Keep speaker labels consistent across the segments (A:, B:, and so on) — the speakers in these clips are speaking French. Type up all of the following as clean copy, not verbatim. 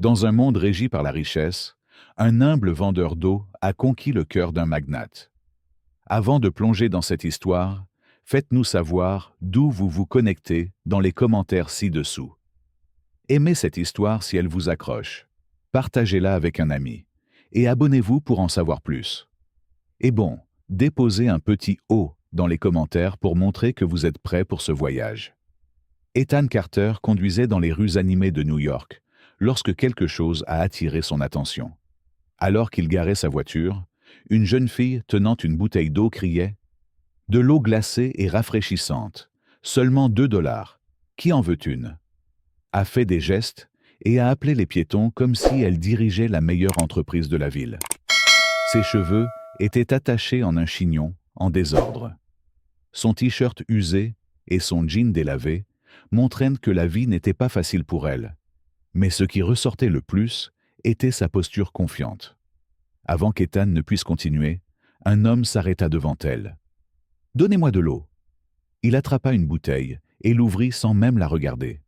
A: Dans un monde régi par la richesse, un humble vendeur d'eau a conquis le cœur d'un magnate. Avant de plonger dans cette histoire, faites-nous savoir d'où vous vous connectez dans les commentaires ci-dessous. Aimez cette histoire si elle vous accroche. Partagez-la avec un ami. Et abonnez-vous pour en savoir plus. Et bon, déposez un petit O dans les commentaires pour montrer que vous êtes prêt pour ce voyage. Ethan Carter conduisait dans les rues animées de New York lorsque quelque chose a attiré son attention. Alors qu'il garait sa voiture, une jeune fille tenant une bouteille d'eau criait « De l'eau glacée et rafraîchissante, seulement 2 $, qui en veut une ?» a fait des gestes et a appelé les piétons comme si elle dirigeait la meilleure entreprise de la ville. Ses cheveux étaient attachés en un chignon, en désordre. Son t-shirt usé et son jean délavé montraient que la vie n'était pas facile pour elle. Mais ce qui ressortait le plus était sa posture confiante. Avant qu'Ethan ne puisse continuer, un homme s'arrêta devant elle. « Donnez-moi de l'eau. » Il attrapa une bouteille et l'ouvrit sans même la regarder.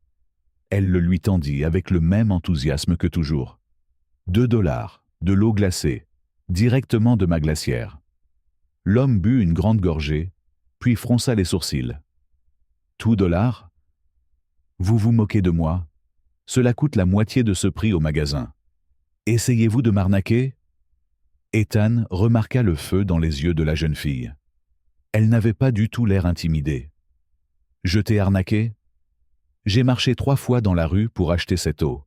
A: Elle le lui tendit avec le même enthousiasme que toujours. « 2 $, de l'eau glacée, directement de ma glacière. » L'homme but une grande gorgée, puis fronça les sourcils. « Tout $? Vous vous moquez de moi? Cela coûte la moitié de ce prix au magasin. Essayez-vous de m'arnaquer ?» Ethan remarqua le feu dans les yeux de la jeune fille. Elle n'avait pas du tout l'air intimidée. « Je t'ai arnaqué? J'ai marché 3 fois dans la rue pour acheter cette eau.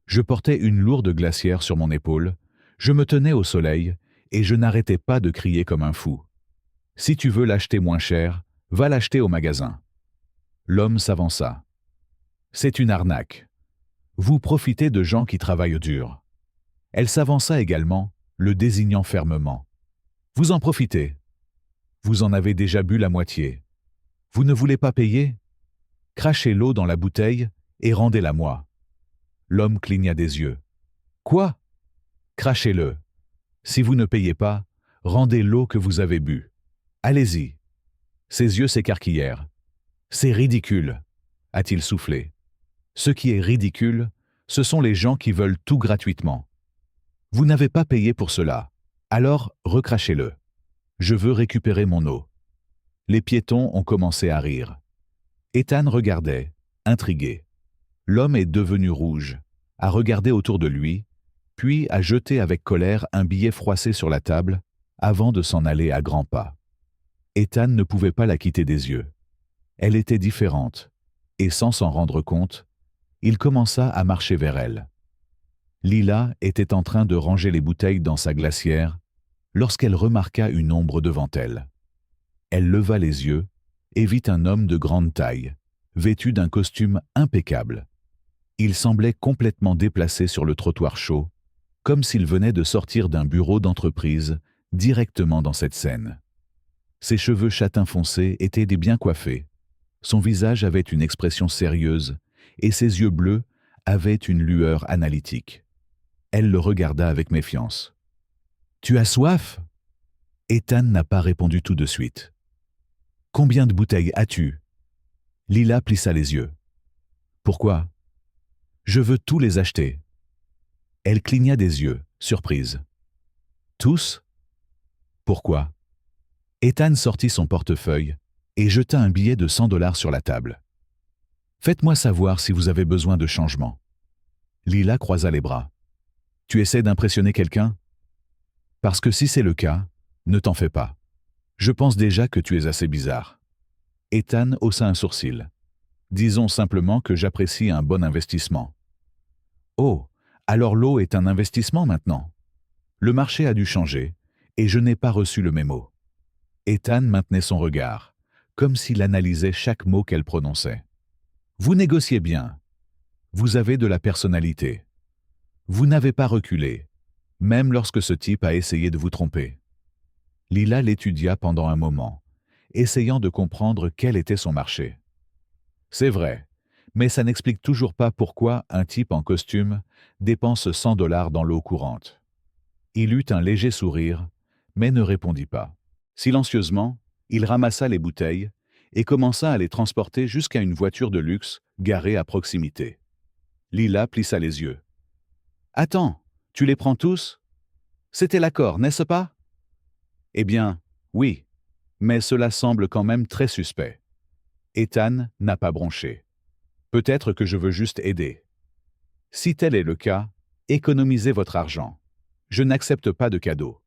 A: Je portais une lourde glacière sur mon épaule, je me tenais au soleil et je n'arrêtais pas de crier comme un fou. Si tu veux l'acheter moins cher, va l'acheter au magasin. » L'homme s'avança. « C'est une arnaque. Vous profitez de gens qui travaillent dur. » Elle s'avança également, le désignant fermement. « Vous en profitez. Vous en avez déjà bu la moitié. Vous ne voulez pas payer? Crachez l'eau dans la bouteille et rendez-la-moi. » L'homme cligna des yeux. « Quoi? Crachez-le. Si vous ne payez pas, rendez l'eau que vous avez bue. Allez-y. » Ses yeux s'écarquillèrent. « C'est ridicule, » a-t-il soufflé. « Ce qui est ridicule, ce sont les gens qui veulent tout gratuitement. Vous n'avez pas payé pour cela, alors recrachez-le. Je veux récupérer mon eau. » Les piétons ont commencé à rire. Ethan regardait, intrigué. L'homme est devenu rouge, a regardé autour de lui, puis a jeté avec colère un billet froissé sur la table avant de s'en aller à grands pas. Ethan ne pouvait pas la quitter des yeux. Elle était différente, et sans s'en rendre compte, il commença à marcher vers elle. Lila était en train de ranger les bouteilles dans sa glacière lorsqu'elle remarqua une ombre devant elle. Elle leva les yeux et vit un homme de grande taille, vêtu d'un costume impeccable. Il semblait complètement déplacé sur le trottoir chaud, comme s'il venait de sortir d'un bureau d'entreprise directement dans cette scène. Ses cheveux châtain foncé étaient bien coiffés, son visage avait une expression sérieuse et ses yeux bleus avaient une lueur analytique. Elle le regarda avec méfiance. « Tu as soif ?» Ethan n'a pas répondu tout de suite. « Combien de bouteilles as-tu » Lila plissa les yeux. « Pourquoi ?»« Je veux tous les acheter. » Elle cligna des yeux, surprise. « Tous ? Pourquoi ?» Ethan sortit son portefeuille et jeta un billet de 100 $ sur la table. « Faites-moi savoir si vous avez besoin de changement. » Lila croisa les bras. « Tu essaies d'impressionner quelqu'un ? Parce que si c'est le cas, ne t'en fais pas. Je pense déjà que tu es assez bizarre. » Ethan haussa un sourcil. « Disons simplement que j'apprécie un bon investissement. »« Oh, alors l'eau est un investissement maintenant ? Le marché a dû changer, et je n'ai pas reçu le mémo. » Ethan maintenait son regard, comme s'il analysait chaque mot qu'elle prononçait. « Vous négociez bien. Vous avez de la personnalité. Vous n'avez pas reculé, même lorsque ce type a essayé de vous tromper. » Lila l'étudia pendant un moment, essayant de comprendre quel était son marché. « C'est vrai, mais ça n'explique toujours pas pourquoi un type en costume dépense 100 $ dans l'eau courante. » Il eut un léger sourire, mais ne répondit pas. Silencieusement, il ramassa les bouteilles et commença à les transporter jusqu'à une voiture de luxe garée à proximité. Lila plissa les yeux. Attends, tu les prends tous? C'était l'accord, n'est-ce pas? Eh bien, oui, mais cela semble quand même très suspect. Ethan n'a pas bronché. Peut-être que je veux juste aider. Si tel est le cas, économisez votre argent. Je n'accepte pas de cadeaux.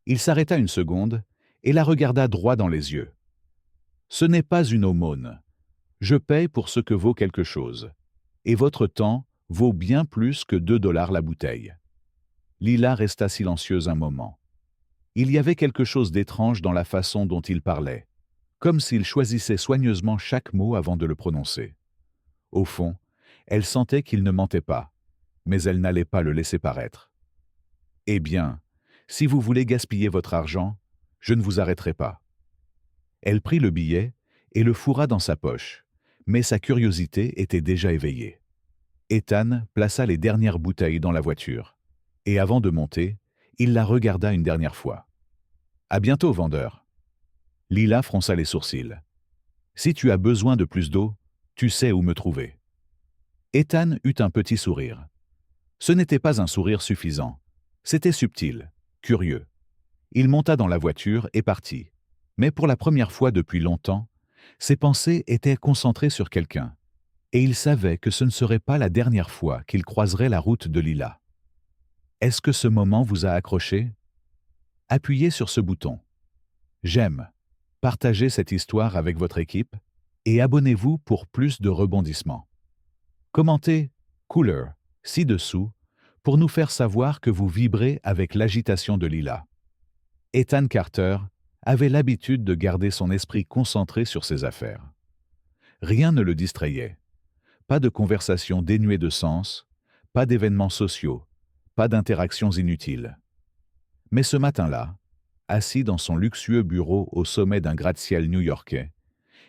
A: Il s'arrêta une seconde et la regarda droit dans les yeux. Ce n'est pas une aumône. Je paye pour ce que vaut quelque chose. Et votre temps vaut bien plus que 2 $ la bouteille. Lila resta silencieuse un moment. Il y avait quelque chose d'étrange dans la façon dont il parlait, comme s'il choisissait soigneusement chaque mot avant de le prononcer. Au fond, elle sentait qu'il ne mentait pas, mais elle n'allait pas le laisser paraître. « Eh bien, si vous voulez gaspiller votre argent, je ne vous arrêterai pas. » Elle prit le billet et le fourra dans sa poche, mais sa curiosité était déjà éveillée. Ethan plaça les dernières bouteilles dans la voiture, et avant de monter, il la regarda une dernière fois. « À bientôt, vendeur. » Lila fronça les sourcils. « Si tu as besoin de plus d'eau, tu sais où me trouver. » Ethan eut un petit sourire. Ce n'était pas un sourire suffisant. C'était subtil, curieux. Il monta dans la voiture et partit. Mais pour la première fois depuis longtemps, ses pensées étaient concentrées sur quelqu'un. Et il savait que ce ne serait pas la dernière fois qu'il croiserait la route de Lila. Est-ce que ce moment vous a accroché? Appuyez sur ce bouton. J'aime. Partagez cette histoire avec votre équipe et abonnez-vous pour plus de rebondissements. Commentez « Cooler » ci-dessous pour nous faire savoir que vous vibrez avec l'agitation de Lila. Ethan Carter avait l'habitude de garder son esprit concentré sur ses affaires. Rien ne le distrayait. Pas de conversations dénuées de sens, pas d'événements sociaux, pas d'interactions inutiles. Mais ce matin-là, assis dans son luxueux bureau au sommet d'un gratte-ciel new-yorkais,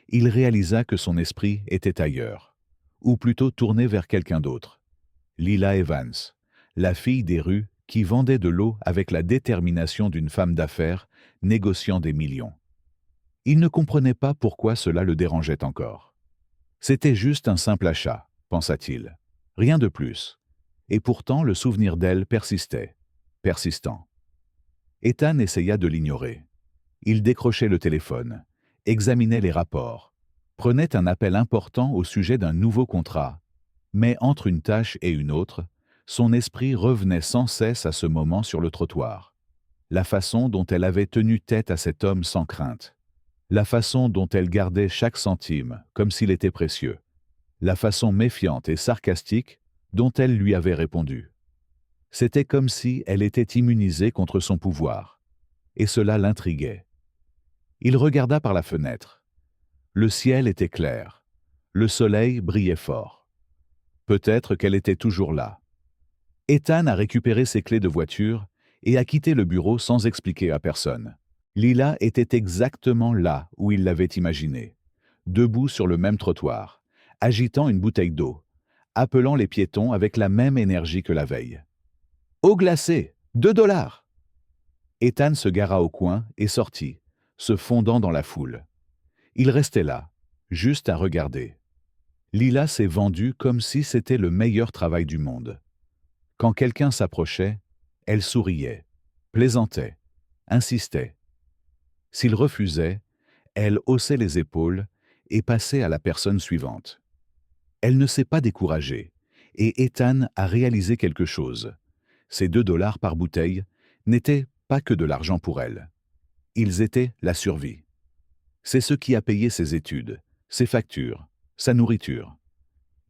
A: il réalisa que son esprit était ailleurs, ou plutôt tourné vers quelqu'un d'autre. Lila Evans, la fille des rues qui vendait de l'eau avec la détermination d'une femme d'affaires négociant des millions. Il ne comprenait pas pourquoi cela le dérangeait encore. C'était juste un simple achat, pensa-t-il. Rien de plus. Et pourtant le souvenir d'elle persistait, persistant. Ethan essaya de l'ignorer. Il décrochait le téléphone, examinait les rapports, prenait un appel important au sujet d'un nouveau contrat. Mais entre une tâche et une autre, son esprit revenait sans cesse à ce moment sur le trottoir. La façon dont elle avait tenu tête à cet homme sans crainte. La façon dont elle gardait chaque centime, comme s'il était précieux. La façon méfiante et sarcastique dont elle lui avait répondu. C'était comme si elle était immunisée contre son pouvoir. Et cela l'intriguait. Il regarda par la fenêtre. Le ciel était clair. Le soleil brillait fort. Peut-être qu'elle était toujours là. Ethan a récupéré ses clés de voiture et a quitté le bureau sans expliquer à personne. Lila était exactement là où il l'avait imaginée, debout sur le même trottoir, agitant une bouteille d'eau, appelant les piétons avec la même énergie que la veille. « Eau glacée, 2 $. » Ethan se gara au coin et sortit, se fondant dans la foule. Il restait là, juste à regarder. Lila s'est vendue comme si c'était le meilleur travail du monde. Quand quelqu'un s'approchait, elle souriait, plaisantait, insistait. S'il refusait, elle haussait les épaules et passait à la personne suivante. Elle ne s'est pas découragée, et Ethan a réalisé quelque chose. Ces 2 $ par bouteille n'étaient pas que de l'argent pour elle. Ils étaient la survie. C'est ce qui a payé ses études, ses factures, sa nourriture.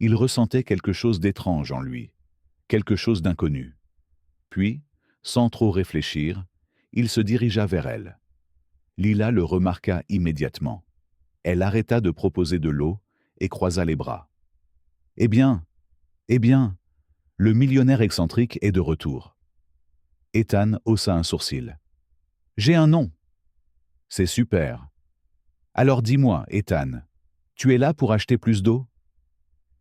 A: Il ressentait quelque chose d'étrange en lui, quelque chose d'inconnu. Puis, sans trop réfléchir, il se dirigea vers elle. Lila le remarqua immédiatement. Elle arrêta de proposer de l'eau et croisa les bras. « Eh bien, le millionnaire excentrique est de retour. » Ethan haussa un sourcil. « J'ai un nom. »« C'est super. Alors dis-moi, Ethan, tu es là pour acheter plus d'eau ?»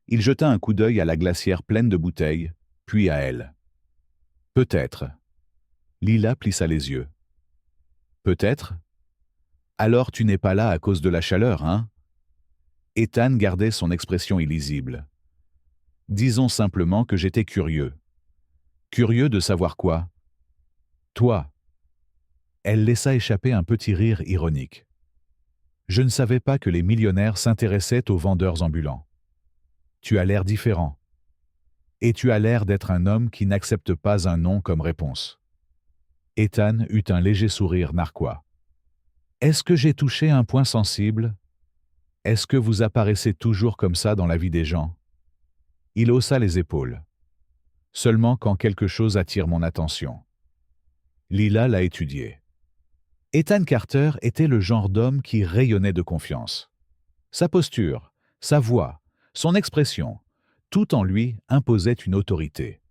A: Il jeta un coup d'œil à la glacière pleine de bouteilles, puis à elle. « Peut-être. » Lila plissa les yeux. « Peut-être? Alors tu n'es pas là à cause de la chaleur, hein ?» Ethan gardait son expression illisible. « Disons simplement que j'étais curieux. Curieux de savoir quoi? Toi. Elle laissa échapper un petit rire ironique. Je ne savais pas que les millionnaires s'intéressaient aux vendeurs ambulants. Tu as l'air différent. Et tu as l'air d'être un homme qui n'accepte pas un non comme réponse. Ethan eut un léger sourire narquois. Est-ce que j'ai touché un point sensible? Est-ce que vous apparaissez toujours comme ça dans la vie des gens? Il haussa les épaules. Seulement quand quelque chose attire mon attention. Lila l'a étudié. Ethan Carter était le genre d'homme qui rayonnait de confiance. Sa posture, sa voix, son expression, tout en lui imposait une autorité.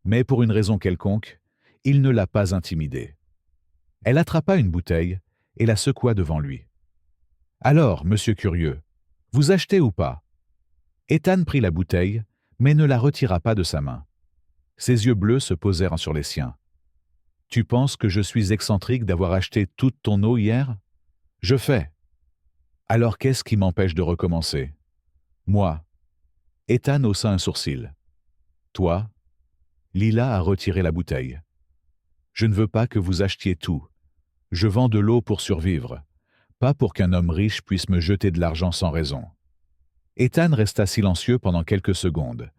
A: Mais pour une raison quelconque, il ne l'a pas intimidée. Elle attrapa une bouteille et la secoua devant lui. « Alors, monsieur curieux, vous achetez ou pas ?» Ethan prit la bouteille, mais ne la retira pas de sa main. Ses yeux bleus se posèrent sur les siens. « Tu penses que je suis excentrique d'avoir acheté toute ton eau hier? Je fais. Alors qu'est-ce qui m'empêche de recommencer? Moi. » Ethan haussa un sourcil. « Toi ?» Lila a retiré la bouteille. « Je ne veux pas que vous achetiez tout. Je vends de l'eau pour survivre, pas pour qu'un homme riche puisse me jeter de l'argent sans raison. » Ethan resta silencieux pendant quelques secondes,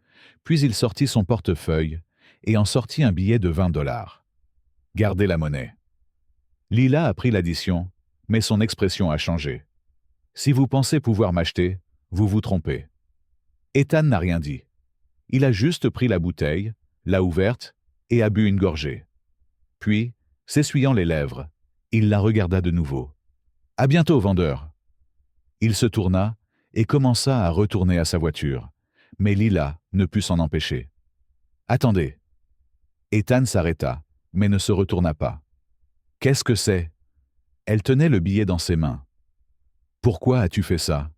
A: puis il sortit son portefeuille et en sortit un billet de $20. « Gardez la monnaie. » Lila a pris l'addition, mais son expression a changé. « Si vous pensez pouvoir m'acheter, vous vous trompez. » Ethan n'a rien dit. Il a juste pris la bouteille, l'a ouverte et a bu une gorgée. Puis, s'essuyant les lèvres, il la regarda de nouveau. « À bientôt, vendeur !» Il se tourna et commença à retourner à sa voiture, mais Lila ne put s'en empêcher. « Attendez !» Ethan s'arrêta, mais ne se retourna pas. « Qu'est-ce que c'est ?» Elle tenait le billet dans ses mains. « Pourquoi as-tu fait ça ?»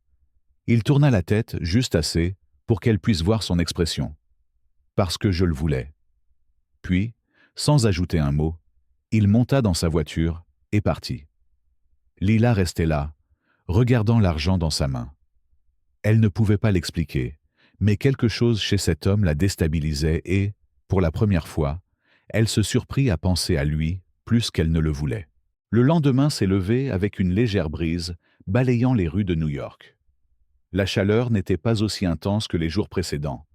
A: Il tourna la tête juste assez pour qu'elle puisse voir son expression. « Parce que je le voulais. » Puis, sans ajouter un mot, il monta dans sa voiture et partit. Lila restait là, regardant l'argent dans sa main. Elle ne pouvait pas l'expliquer, mais quelque chose chez cet homme la déstabilisait et, pour la première fois, elle se surprit à penser à lui plus qu'elle ne le voulait. Le lendemain s'est levé avec une légère brise, balayant les rues de New York. La chaleur n'était pas aussi intense que les jours précédents,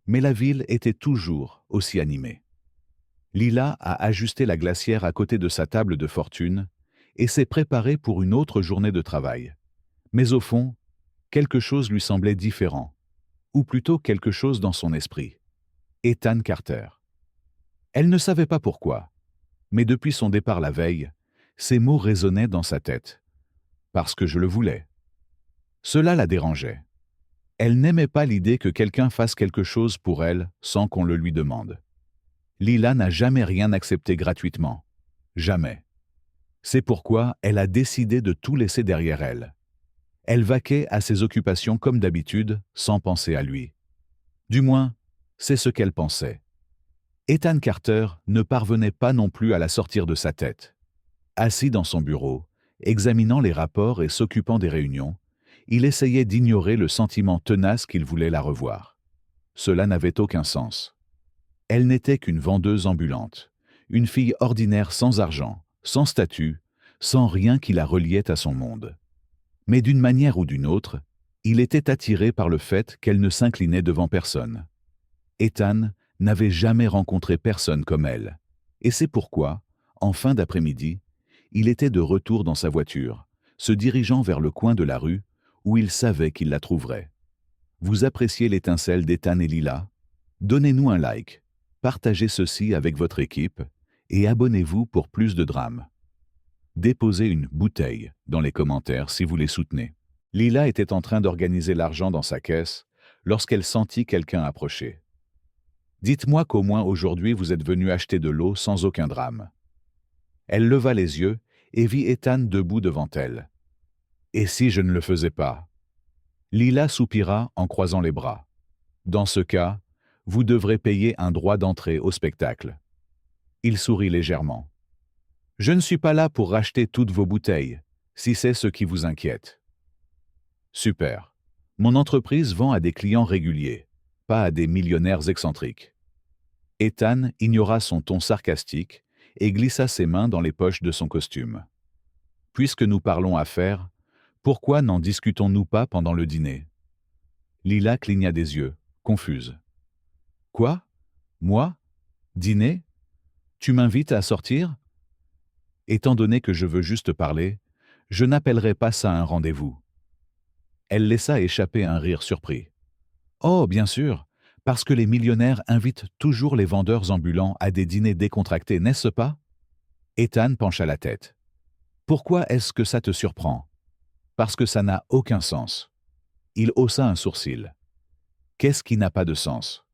A: mais la ville était toujours aussi animée. Lila a ajusté la glacière à côté de sa table de fortune et s'est préparée pour une autre journée de travail. Mais au fond, quelque chose lui semblait différent, ou plutôt quelque chose dans son esprit. Ethan Carter. Elle ne savait pas pourquoi, mais depuis son départ la veille, ces mots résonnaient dans sa tête. Parce que je le voulais. Cela la dérangeait. Elle n'aimait pas l'idée que quelqu'un fasse quelque chose pour elle sans qu'on le lui demande. Lila n'a jamais rien accepté gratuitement. Jamais. C'est pourquoi elle a décidé de tout laisser derrière elle. Elle vaquait à ses occupations comme d'habitude, sans penser à lui. Du moins, c'est ce qu'elle pensait. Ethan Carter ne parvenait pas non plus à la sortir de sa tête. Assis dans son bureau, examinant les rapports et s'occupant des réunions, il essayait d'ignorer le sentiment tenace qu'il voulait la revoir. Cela n'avait aucun sens. Elle n'était qu'une vendeuse ambulante, une fille ordinaire sans argent, sans statut, sans rien qui la reliait à son monde. Mais d'une manière ou d'une autre, il était attiré par le fait qu'elle ne s'inclinait devant personne. Ethan n'avait jamais rencontré personne comme elle, et c'est pourquoi, en fin d'après-midi, il était de retour dans sa voiture, se dirigeant vers le coin de la rue où il savait qu'il la trouverait. Vous appréciez l'étincelle d'Ethan et Lila? Donnez-nous un like, partagez ceci avec votre équipe et abonnez-vous pour plus de drames. Déposez une bouteille dans les commentaires si vous les soutenez. Lila était en train d'organiser l'argent dans sa caisse lorsqu'elle sentit quelqu'un approcher. « Dites-moi qu'au moins aujourd'hui vous êtes venu acheter de l'eau sans aucun drame. » Elle leva les yeux et vit Ethan debout devant elle. « Et si je ne le faisais pas ?» Lila soupira en croisant les bras. « Dans ce cas, vous devrez payer un droit d'entrée au spectacle. » Il sourit légèrement. « Je ne suis pas là pour racheter toutes vos bouteilles, si c'est ce qui vous inquiète. » Super. Mon entreprise vend à des clients réguliers, pas à des millionnaires excentriques. Ethan ignora son ton sarcastique et glissa ses mains dans les poches de son costume. « Puisque nous parlons affaires, pourquoi n'en discutons-nous pas pendant le dîner ?» Lila cligna des yeux, confuse. « Quoi? Moi? Dîner? Tu m'invites à sortir? Étant donné que je veux juste parler, je n'appellerai pas ça un rendez-vous. » Elle laissa échapper un rire surpris. « Oh, bien sûr, parce que les millionnaires invitent toujours les vendeurs ambulants à des dîners décontractés, n'est-ce pas ?» Ethan pencha la tête. « Pourquoi est-ce que ça te surprend? Parce que ça n'a aucun sens. » Il haussa un sourcil. « Qu'est-ce qui n'a pas de sens?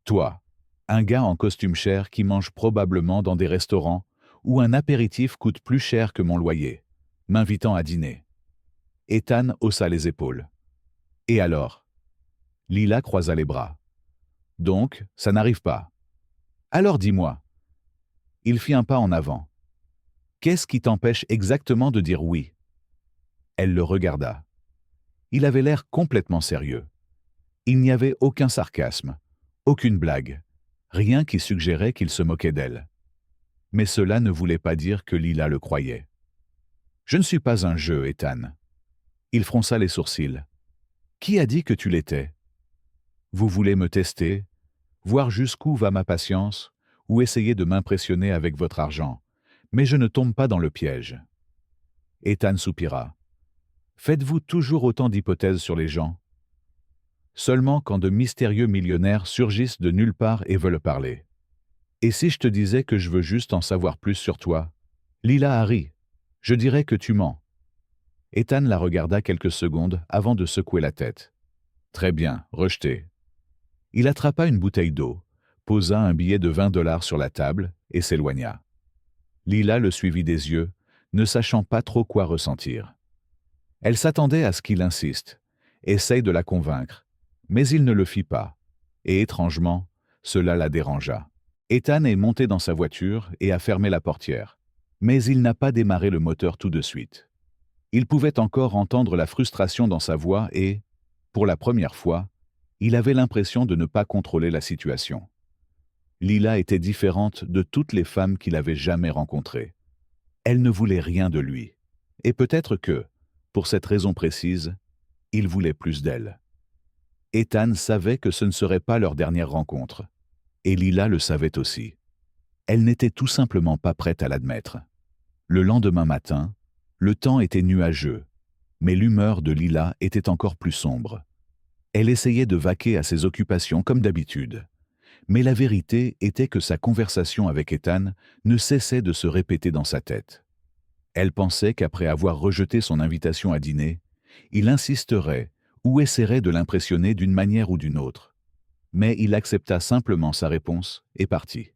A: Toi, un gars en costume cher qui mange probablement dans des restaurants où un apéritif coûte plus cher que mon loyer, m'invitant à dîner. » Ethan haussa les épaules. « Et alors ?» Lila croisa les bras. « Donc, ça n'arrive pas. Alors dis-moi. » Il fit un pas en avant. « Qu'est-ce qui t'empêche exactement de dire oui ?» Elle le regarda. Il avait l'air complètement sérieux. Il n'y avait aucun sarcasme, aucune blague, rien qui suggérait qu'il se moquait d'elle. Mais cela ne voulait pas dire que Lila le croyait. « Je ne suis pas un jeu, Ethan. » Il fronça les sourcils. « Qui a dit que tu l'étais? Vous voulez me tester, voir jusqu'où va ma patience, ou essayer de m'impressionner avec votre argent, mais je ne tombe pas dans le piège. » Ethan soupira. « Faites-vous toujours autant d'hypothèses sur les gens? Seulement quand de mystérieux millionnaires surgissent de nulle part et veulent parler. Et si je te disais que je veux juste en savoir plus sur toi? » Lila a ri. « Je dirais que tu mens. » Ethan la regarda quelques secondes avant de secouer la tête. « Très bien, rejeté. » Il attrapa une bouteille d'eau, posa un billet de $20 sur la table et s'éloigna. Lila le suivit des yeux, ne sachant pas trop quoi ressentir. Elle s'attendait à ce qu'il insiste, essaye de la convaincre, mais il ne le fit pas, et étrangement, cela la dérangea. Ethan est monté dans sa voiture et a fermé la portière, mais il n'a pas démarré le moteur tout de suite. Il pouvait encore entendre la frustration dans sa voix et, pour la première fois, il avait l'impression de ne pas contrôler la situation. Lila était différente de toutes les femmes qu'il avait jamais rencontrées. Elle ne voulait rien de lui. Et peut-être que, pour cette raison précise, il voulait plus d'elle. Ethan savait que ce ne serait pas leur dernière rencontre. Et Lila le savait aussi. Elle n'était tout simplement pas prête à l'admettre. Le lendemain matin, le temps était nuageux, mais l'humeur de Lila était encore plus sombre. Elle essayait de vaquer à ses occupations comme d'habitude. Mais la vérité était que sa conversation avec Ethan ne cessait de se répéter dans sa tête. Elle pensait qu'après avoir rejeté son invitation à dîner, il insisterait ou essaierait de l'impressionner d'une manière ou d'une autre. Mais il accepta simplement sa réponse et partit.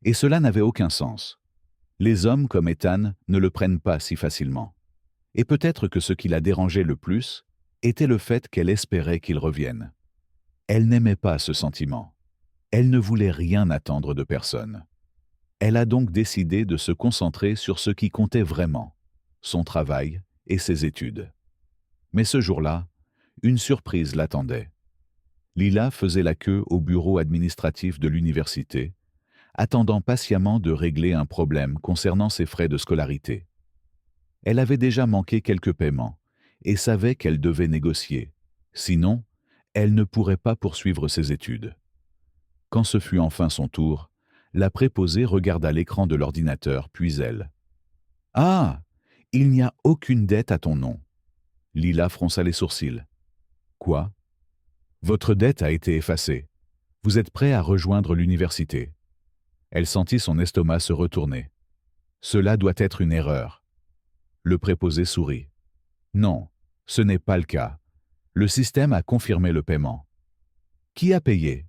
A: Et cela n'avait aucun sens. Les hommes comme Ethan ne le prennent pas si facilement. Et peut-être que ce qui la dérangeait le plus était le fait qu'elle espérait qu'il revienne. Elle n'aimait pas ce sentiment. Elle ne voulait rien attendre de personne. Elle a donc décidé de se concentrer sur ce qui comptait vraiment, son travail et ses études. Mais ce jour-là, une surprise l'attendait. Lila faisait la queue au bureau administratif de l'université, attendant patiemment de régler un problème concernant ses frais de scolarité. Elle avait déjà manqué quelques paiements et savait qu'elle devait négocier. Sinon, elle ne pourrait pas poursuivre ses études. Quand ce fut enfin son tour, la préposée regarda l'écran de l'ordinateur, puis elle. « Ah, il n'y a aucune dette à ton nom. » Lila fronça les sourcils. « Quoi? Votre dette a été effacée. Vous êtes prêt à rejoindre l'université. » Elle sentit son estomac se retourner. « Cela doit être une erreur. » Le préposé sourit. « Non, ce n'est pas le cas. Le système a confirmé le paiement. » « Qui a payé? »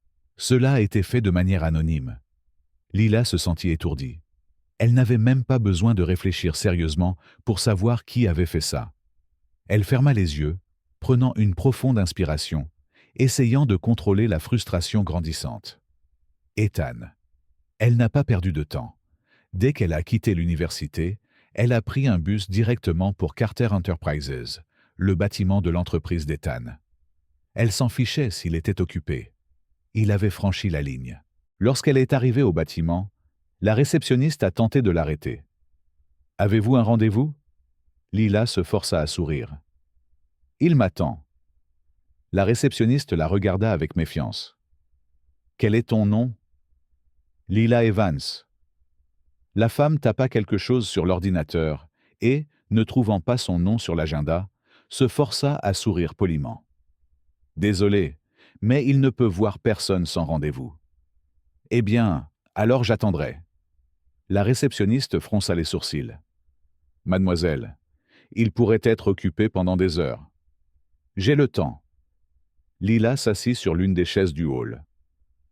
A: « Cela a été fait de manière anonyme. » Lila se sentit étourdie. Elle n'avait même pas besoin de réfléchir sérieusement pour savoir qui avait fait ça. Elle ferma les yeux, prenant une profonde inspiration, essayant de contrôler la frustration grandissante. Ethan. Elle n'a pas perdu de temps. Dès qu'elle a quitté l'université, elle a pris un bus directement pour Carter Enterprises, le bâtiment de l'entreprise d'Ethan. Elle s'en fichait s'il était occupé. Il avait franchi la ligne. Lorsqu'elle est arrivée au bâtiment, la réceptionniste a tenté de l'arrêter. « Avez-vous un rendez-vous » Lila se força à sourire. « Il m'attend. » La réceptionniste la regarda avec méfiance. « Quel est ton nom » ? « Lila Evans. » La femme tapa quelque chose sur l'ordinateur et, ne trouvant pas son nom sur l'agenda, se força à sourire poliment. « Désolé, mais il ne peut voir personne sans rendez-vous. »« Eh bien, alors j'attendrai. » La réceptionniste fronça les sourcils. « Mademoiselle, il pourrait être occupé pendant des heures. »« J'ai le temps. » Lila s'assit sur l'une des chaises du hall.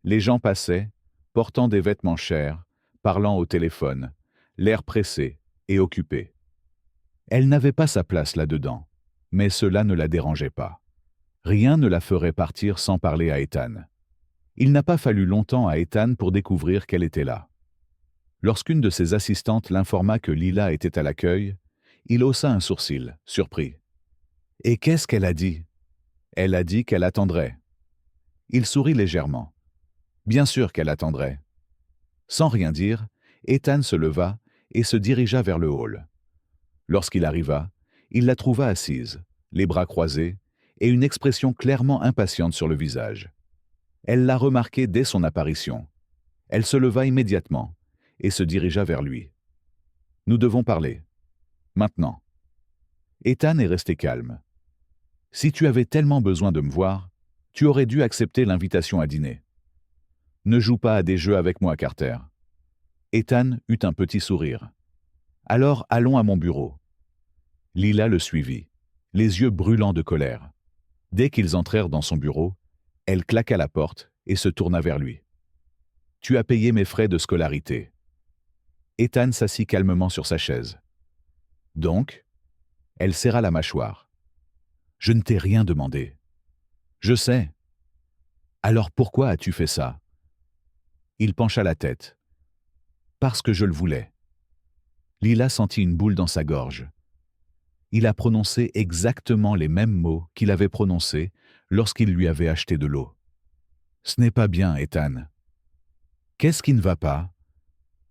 A: Les gens passaient, portant des vêtements chers, parlant au téléphone, l'air pressé et occupé. Elle n'avait pas sa place là-dedans, mais cela ne la dérangeait pas. Rien ne la ferait partir sans parler à Ethan. Il n'a pas fallu longtemps à Ethan pour découvrir qu'elle était là. Lorsqu'une de ses assistantes l'informa que Lila était à l'accueil, il haussa un sourcil, surpris. « Et qu'est-ce qu'elle a dit ?»« Elle a dit qu'elle attendrait. » Il sourit légèrement. « Bien sûr qu'elle attendrait. » Sans rien dire, Ethan se leva et se dirigea vers le hall. Lorsqu'il arriva, il la trouva assise, les bras croisés, et une expression clairement impatiente sur le visage. Elle l'a remarqué dès son apparition. Elle se leva immédiatement et se dirigea vers lui. « Nous devons parler. Maintenant. » Ethan est resté calme. « Si tu avais tellement besoin de me voir, tu aurais dû accepter l'invitation à dîner. » « Ne joue pas à des jeux avec moi, Carter. » Ethan eut un petit sourire. « Alors allons à mon bureau. » Lila le suivit, les yeux brûlants de colère. Dès qu'ils entrèrent dans son bureau, elle claqua la porte et se tourna vers lui. « Tu as payé mes frais de scolarité. » Ethan s'assit calmement sur sa chaise. « Donc ?» Elle serra la mâchoire. « Je ne t'ai rien demandé. »« Je sais. »« Alors pourquoi as-tu fait ça ?» Il pencha la tête. « Parce que je le voulais. » Lila sentit une boule dans sa gorge. Il a prononcé exactement les mêmes mots qu'il avait prononcés lorsqu'il lui avait acheté de l'eau. « Ce n'est pas bien, Ethan. »« Qu'est-ce qui ne va pas ?»«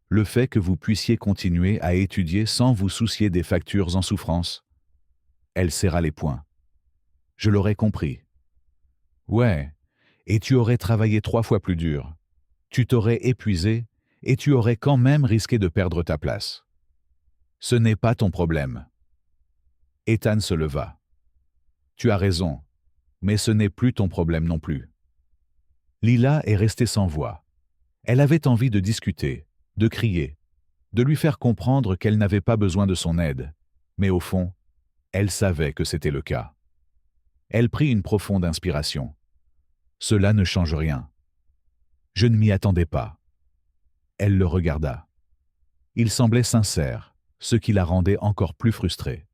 A: Le fait que vous puissiez continuer à étudier sans vous soucier des factures en souffrance. » Elle serra les poings. « Je l'aurais compris. »« Ouais, et tu aurais travaillé 3 fois plus dur. Tu t'aurais épuisé et tu aurais quand même risqué de perdre ta place. Ce n'est pas ton problème. » Ethan se leva. « Tu as raison, mais ce n'est plus ton problème non plus. » Lila est restée sans voix. Elle avait envie de discuter, de crier, de lui faire comprendre qu'elle n'avait pas besoin de son aide, mais au fond, elle savait que c'était le cas. Elle prit une profonde inspiration. « Cela ne change rien. » « Je ne m'y attendais pas. » Elle le regarda. Il semblait sincère, ce qui la rendait encore plus frustrée.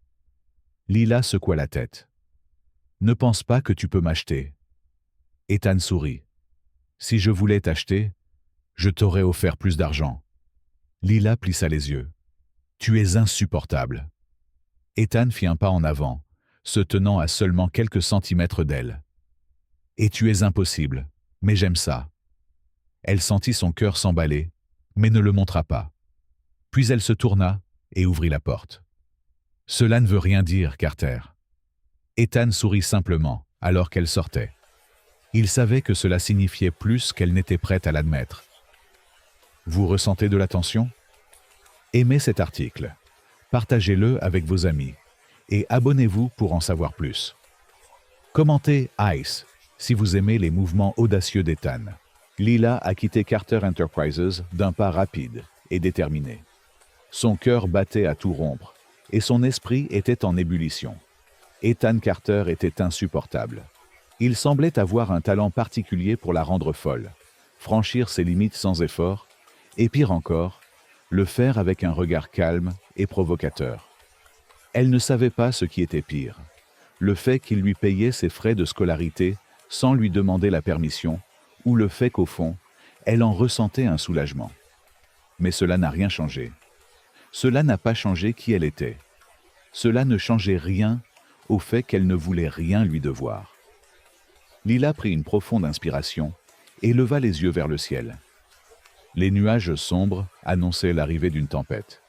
A: Lila secoua la tête. « Ne pense pas que tu peux m'acheter. » Ethan sourit. « Si je voulais t'acheter, je t'aurais offert plus d'argent. » Lila plissa les yeux. « Tu es insupportable. » Ethan fit un pas en avant, se tenant à seulement quelques centimètres d'elle. « Et tu es impossible, mais j'aime ça. » Elle sentit son cœur s'emballer, mais ne le montra pas. Puis elle se tourna et ouvrit la porte. « Cela ne veut rien dire, Carter. » Ethan sourit simplement, alors qu'elle sortait. Il savait que cela signifiait plus qu'elle n'était prête à l'admettre. Vous ressentez de la tension ? Aimez cet article, partagez-le avec vos amis et abonnez-vous pour en savoir plus. Commentez ICE si vous aimez les mouvements audacieux d'Ethan. Lila a quitté Carter Enterprises d'un pas rapide et déterminé. Son cœur battait à tout rompre et son esprit était en ébullition. Ethan Carter était insupportable. Il semblait avoir un talent particulier pour la rendre folle, franchir ses limites sans effort, et pire encore, le faire avec un regard calme et provocateur. Elle ne savait pas ce qui était pire, le fait qu'il lui payait ses frais de scolarité sans lui demander la permission, ou le fait qu'au fond, elle en ressentait un soulagement. Mais cela n'a rien changé. Cela n'a pas changé qui elle était. Cela ne changeait rien au fait qu'elle ne voulait rien lui devoir. Lila prit une profonde inspiration et leva les yeux vers le ciel. Les nuages sombres annonçaient l'arrivée d'une tempête.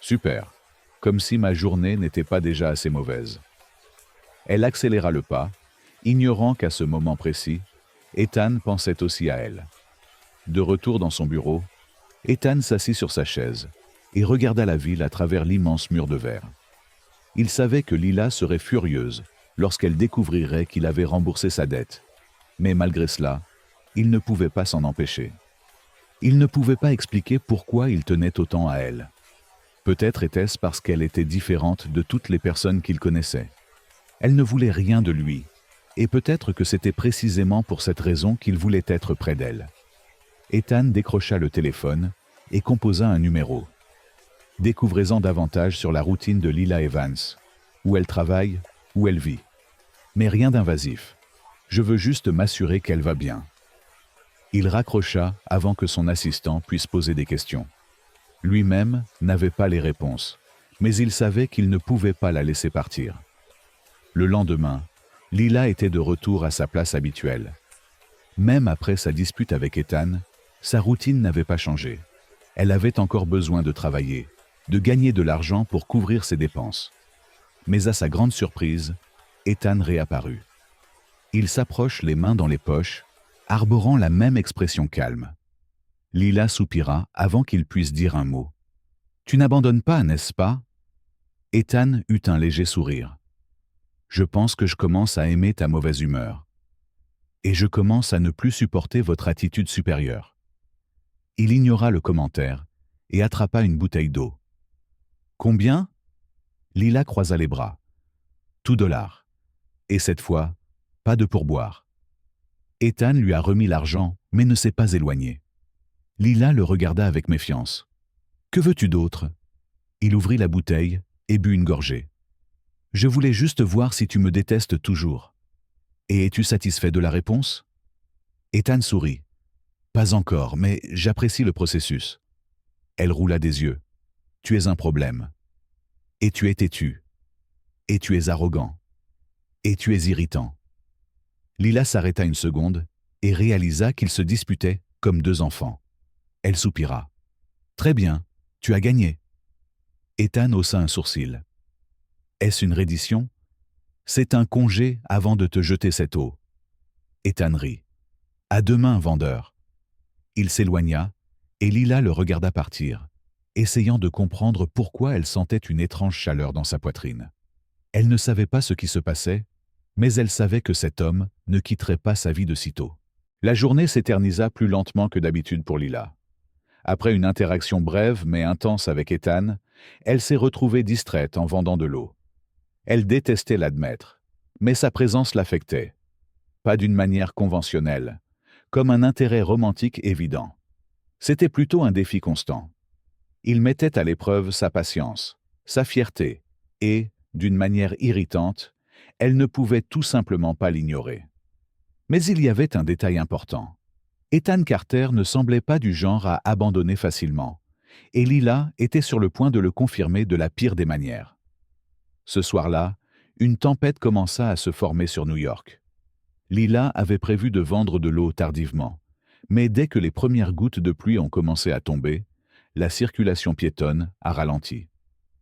A: Super, comme si ma journée n'était pas déjà assez mauvaise. Elle accéléra le pas, ignorant qu'à ce moment précis, Ethan pensait aussi à elle. De retour dans son bureau, Ethan s'assit sur sa chaise et regarda la ville à travers l'immense mur de verre. Il savait que Lila serait furieuse lorsqu'elle découvrirait qu'il avait remboursé sa dette. Mais malgré cela, il ne pouvait pas s'en empêcher. Il ne pouvait pas expliquer pourquoi il tenait autant à elle. Peut-être était-ce parce qu'elle était différente de toutes les personnes qu'il connaissait. Elle ne voulait rien de lui, et peut-être que c'était précisément pour cette raison qu'il voulait être près d'elle. Ethan décrocha le téléphone et composa un numéro. Découvrez-en davantage sur la routine de Lila Evans, où elle travaille, où elle vit. Mais rien d'invasif. Je veux juste m'assurer qu'elle va bien. Il raccrocha avant que son assistant puisse poser des questions. Lui-même n'avait pas les réponses, mais il savait qu'il ne pouvait pas la laisser partir. Le lendemain, Lila était de retour à sa place habituelle. Même après sa dispute avec Ethan, sa routine n'avait pas changé. Elle avait encore besoin de travailler, de gagner de l'argent pour couvrir ses dépenses. Mais à sa grande surprise, Ethan réapparut. Il s'approche les mains dans les poches, arborant la même expression calme. Lila soupira avant qu'il puisse dire un mot. « Tu n'abandonnes pas, n'est-ce pas ?» Ethan eut un léger sourire. « Je pense que je commence à aimer ta mauvaise humeur. Et je commence à ne plus supporter votre attitude supérieure. » Il ignora le commentaire et attrapa une bouteille d'eau. « Combien ?» Lila croisa les bras. « $2. Et cette fois, pas de pourboire. » Ethan lui a remis l'argent, mais ne s'est pas éloigné. Lila le regarda avec méfiance. « Que veux-tu d'autre ?» Il ouvrit la bouteille et but une gorgée. « Je voulais juste voir si tu me détestes toujours. Et es-tu satisfait de la réponse ?» Ethan sourit. « Pas encore, mais j'apprécie le processus. » Elle roula des yeux. « Tu es un problème. Et tu es têtu. Et tu es arrogant. Et tu es irritant. » Lila s'arrêta une seconde et réalisa qu'ils se disputaient comme deux enfants. Elle soupira. « Très bien, tu as gagné. » Ethan haussa un sourcil. « Est-ce une reddition ? C'est un congé avant de te jeter cette eau. » Ethan rit. « À demain, vendeur. » Il s'éloigna et Lila le regarda partir, essayant de comprendre pourquoi elle sentait une étrange chaleur dans sa poitrine. Elle ne savait pas ce qui se passait, mais elle savait que cet homme ne quitterait pas sa vie de sitôt. La journée s'éternisa plus lentement que d'habitude pour Lila. Après une interaction brève mais intense avec Ethan, elle s'est retrouvée distraite en vendant de l'eau. Elle détestait l'admettre, mais sa présence l'affectait. Pas d'une manière conventionnelle, comme un intérêt romantique évident. C'était plutôt un défi constant. Il mettait à l'épreuve sa patience, sa fierté, et, d'une manière irritante, elle ne pouvait tout simplement pas l'ignorer. Mais il y avait un détail important. Ethan Carter ne semblait pas du genre à abandonner facilement, et Lila était sur le point de le confirmer de la pire des manières. Ce soir-là, une tempête commença à se former sur New York. Lila avait prévu de vendre de l'eau tardivement, mais dès que les premières gouttes de pluie ont commencé à tomber, la circulation piétonne a ralenti.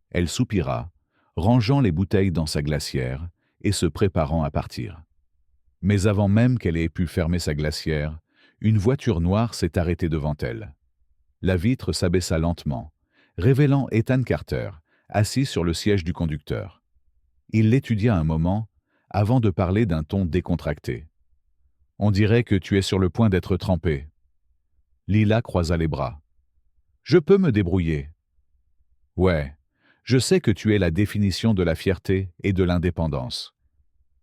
A: Elle soupira, rangeant les bouteilles dans sa glacière et se préparant à partir. Mais avant même qu'elle ait pu fermer sa glacière, une voiture noire s'est arrêtée devant elle. La vitre s'abaissa lentement, révélant Ethan Carter, assis sur le siège du conducteur. Il l'étudia un moment, avant de parler d'un ton décontracté. « On dirait que tu es sur le point d'être trempé. » Lila croisa les bras. « Je peux me débrouiller. »« Ouais, je sais que tu es la définition de la fierté et de l'indépendance.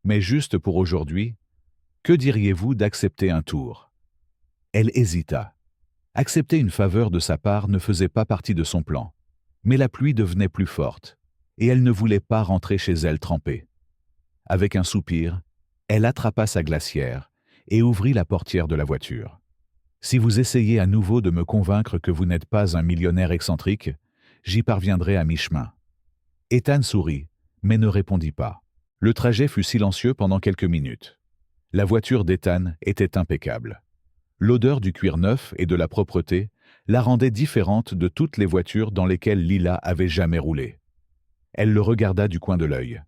A: Mais juste pour aujourd'hui, que diriez-vous d'accepter un tour ?» Elle hésita. Accepter une faveur de sa part ne faisait pas partie de son plan. Mais la pluie devenait plus forte, et elle ne voulait pas rentrer chez elle trempée. Avec un soupir, elle attrapa sa glacière et ouvrit la portière de la voiture. « Si vous essayez à nouveau de me convaincre que vous n'êtes pas un millionnaire excentrique, j'y parviendrai à mi-chemin. » Ethan sourit, mais ne répondit pas. Le trajet fut silencieux pendant quelques minutes. La voiture d'Ethan était impeccable. L'odeur du cuir neuf et de la propreté la rendait différente de toutes les voitures dans lesquelles Lila avait jamais roulé. Elle le regarda du coin de l'œil.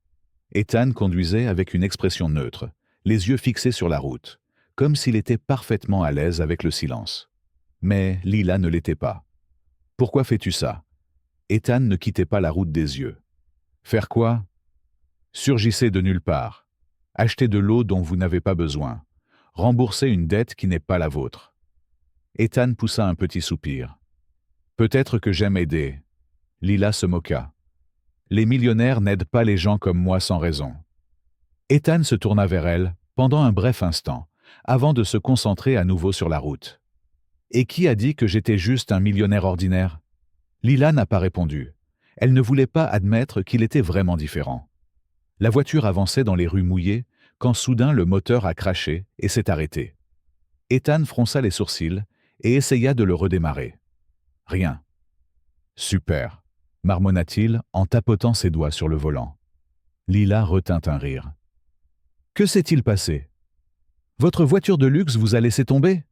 A: Ethan conduisait avec une expression neutre, les yeux fixés sur la route, comme s'il était parfaitement à l'aise avec le silence. Mais Lila ne l'était pas. « Pourquoi fais-tu ça ?» Ethan ne quittait pas la route des yeux. « Faire quoi ?» Surgissez de nulle part. Acheter de l'eau dont vous n'avez pas besoin. Rembourser une dette qui n'est pas la vôtre. Ethan poussa un petit soupir. « Peut-être que j'aime aider. » Lila se moqua. « Les millionnaires n'aident pas les gens comme moi sans raison. » Ethan se tourna vers elle pendant un bref instant, avant de se concentrer à nouveau sur la route. « Et qui a dit que j'étais juste un millionnaire ordinaire ?» Lila n'a pas répondu. Elle ne voulait pas admettre qu'il était vraiment différent. La voiture avançait dans les rues mouillées quand soudain le moteur a craché et s'est arrêté. Ethan fronça les sourcils et essaya de le redémarrer. Rien. Super, marmonna-t-il en tapotant ses doigts sur le volant. Lila retint un rire. Que s'est-il passé? Votre voiture de luxe vous a laissé tomber?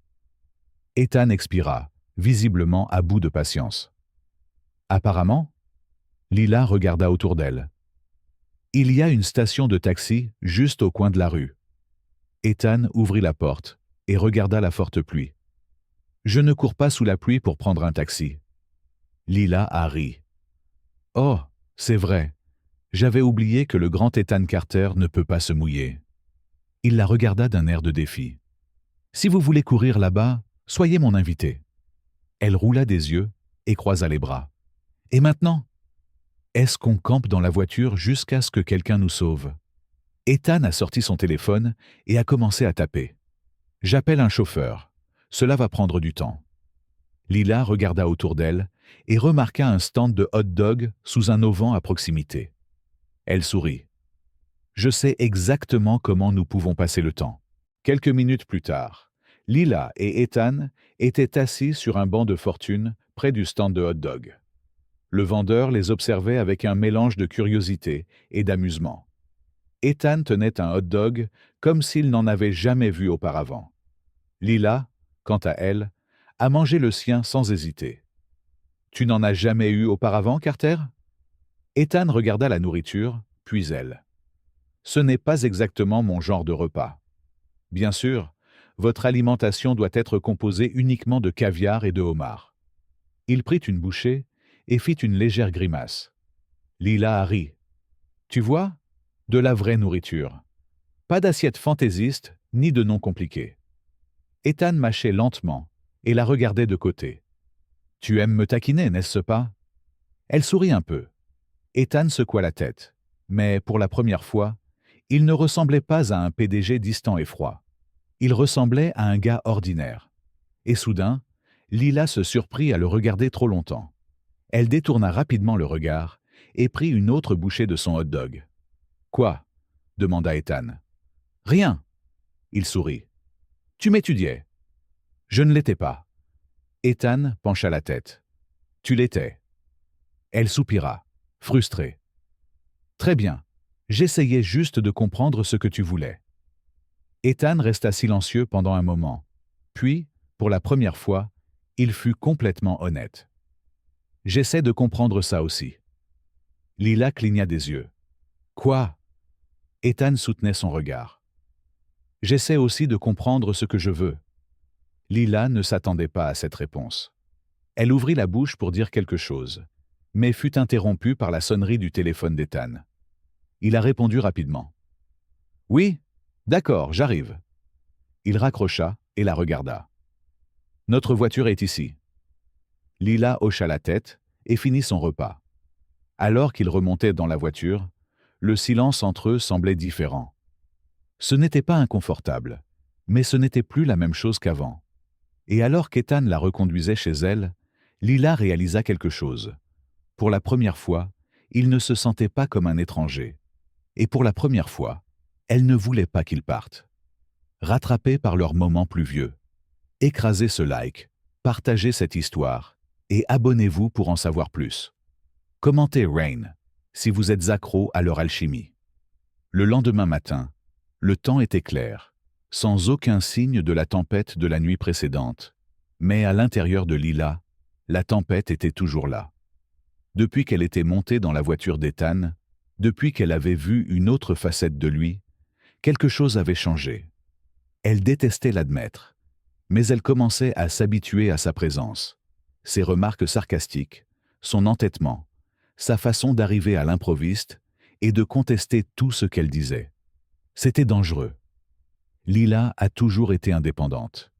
A: Ethan expira, visiblement à bout de patience. Apparemment, Lila regarda autour d'elle. Il y a une station de taxi juste au coin de la rue. Ethan ouvrit la porte et regarda la forte pluie. Je ne cours pas sous la pluie pour prendre un taxi. Lila a ri. Oh, c'est vrai. J'avais oublié que le grand Ethan Carter ne peut pas se mouiller. Il la regarda d'un air de défi. Si vous voulez courir là-bas, soyez mon invité. Elle roula des yeux et croisa les bras. Et maintenant? Est-ce qu'on campe dans la voiture jusqu'à ce que quelqu'un nous sauve? Ethan a sorti son téléphone et a commencé à taper. J'appelle un chauffeur. Cela va prendre du temps. Lila regarda autour d'elle et remarqua un stand de hot-dog sous un auvent à proximité. Elle sourit. Je sais exactement comment nous pouvons passer le temps. Quelques minutes plus tard, Lila et Ethan étaient assis sur un banc de fortune près du stand de hot-dog. Le vendeur les observait avec un mélange de curiosité et d'amusement. Ethan tenait un hot-dog comme s'il n'en avait jamais vu auparavant. Lila, quant à elle, a mangé le sien sans hésiter. « Tu n'en as jamais eu auparavant, Carter ?» Ethan regarda la nourriture, puis elle. « Ce n'est pas exactement mon genre de repas. Bien sûr, votre alimentation doit être composée uniquement de caviar et de homard. » Il prit une bouchée et fit une légère grimace. Lila a ri. « Tu vois, de la vraie nourriture. Pas d'assiette fantaisiste ni de noms compliqués. » Ethan mâchait lentement et la regardait de côté. « Tu aimes me taquiner, n'est-ce pas ?» Elle sourit un peu. Ethan secoua la tête, mais pour la première fois, il ne ressemblait pas à un PDG distant et froid. Il ressemblait à un gars ordinaire. Et soudain, Lila se surprit à le regarder trop longtemps. Elle détourna rapidement le regard et prit une autre bouchée de son hot-dog. « Quoi ?» demanda Ethan. « Rien. » Il sourit. « Tu m'étudiais. » « Je ne l'étais pas. » Ethan pencha la tête. « Tu l'étais. » Elle soupira, frustrée. « Très bien. J'essayais juste de comprendre ce que tu voulais. » Ethan resta silencieux pendant un moment. Puis, pour la première fois, il fut complètement honnête. « J'essaie de comprendre ça aussi. » Lila cligna des yeux. « Quoi ?» Ethan soutenait son regard. « J'essaie aussi de comprendre ce que je veux. » Lila ne s'attendait pas à cette réponse. Elle ouvrit la bouche pour dire quelque chose, mais fut interrompue par la sonnerie du téléphone d'Ethan. Il a répondu rapidement. « Oui, d'accord, j'arrive. » Il raccrocha et la regarda. « Notre voiture est ici. » Lila hocha la tête et finit son repas. Alors qu'il remontait dans la voiture, le silence entre eux semblait différent. Ce n'était pas inconfortable, mais ce n'était plus la même chose qu'avant. Et alors qu'Ethan la reconduisait chez elle, Lila réalisa quelque chose. Pour la première fois, il ne se sentait pas comme un étranger. Et pour la première fois, elle ne voulait pas qu'il parte. Rattrapés par leurs moments pluvieux. Écrasez ce like, partagez cette histoire, et abonnez-vous pour en savoir plus. Commentez Rain, si vous êtes accro à leur alchimie. Le lendemain matin, le temps était clair, sans aucun signe de la tempête de la nuit précédente. Mais à l'intérieur de Lila, La tempête était toujours là. Depuis qu'elle était montée dans la voiture d'Ethan, depuis qu'elle avait vu une autre facette de lui, quelque chose avait changé. Elle détestait l'admettre, mais elle commençait à s'habituer à sa présence. Ses remarques sarcastiques, son entêtement, sa façon d'arriver à l'improviste et de contester tout ce qu'elle disait. C'était dangereux. Lila a toujours été indépendante.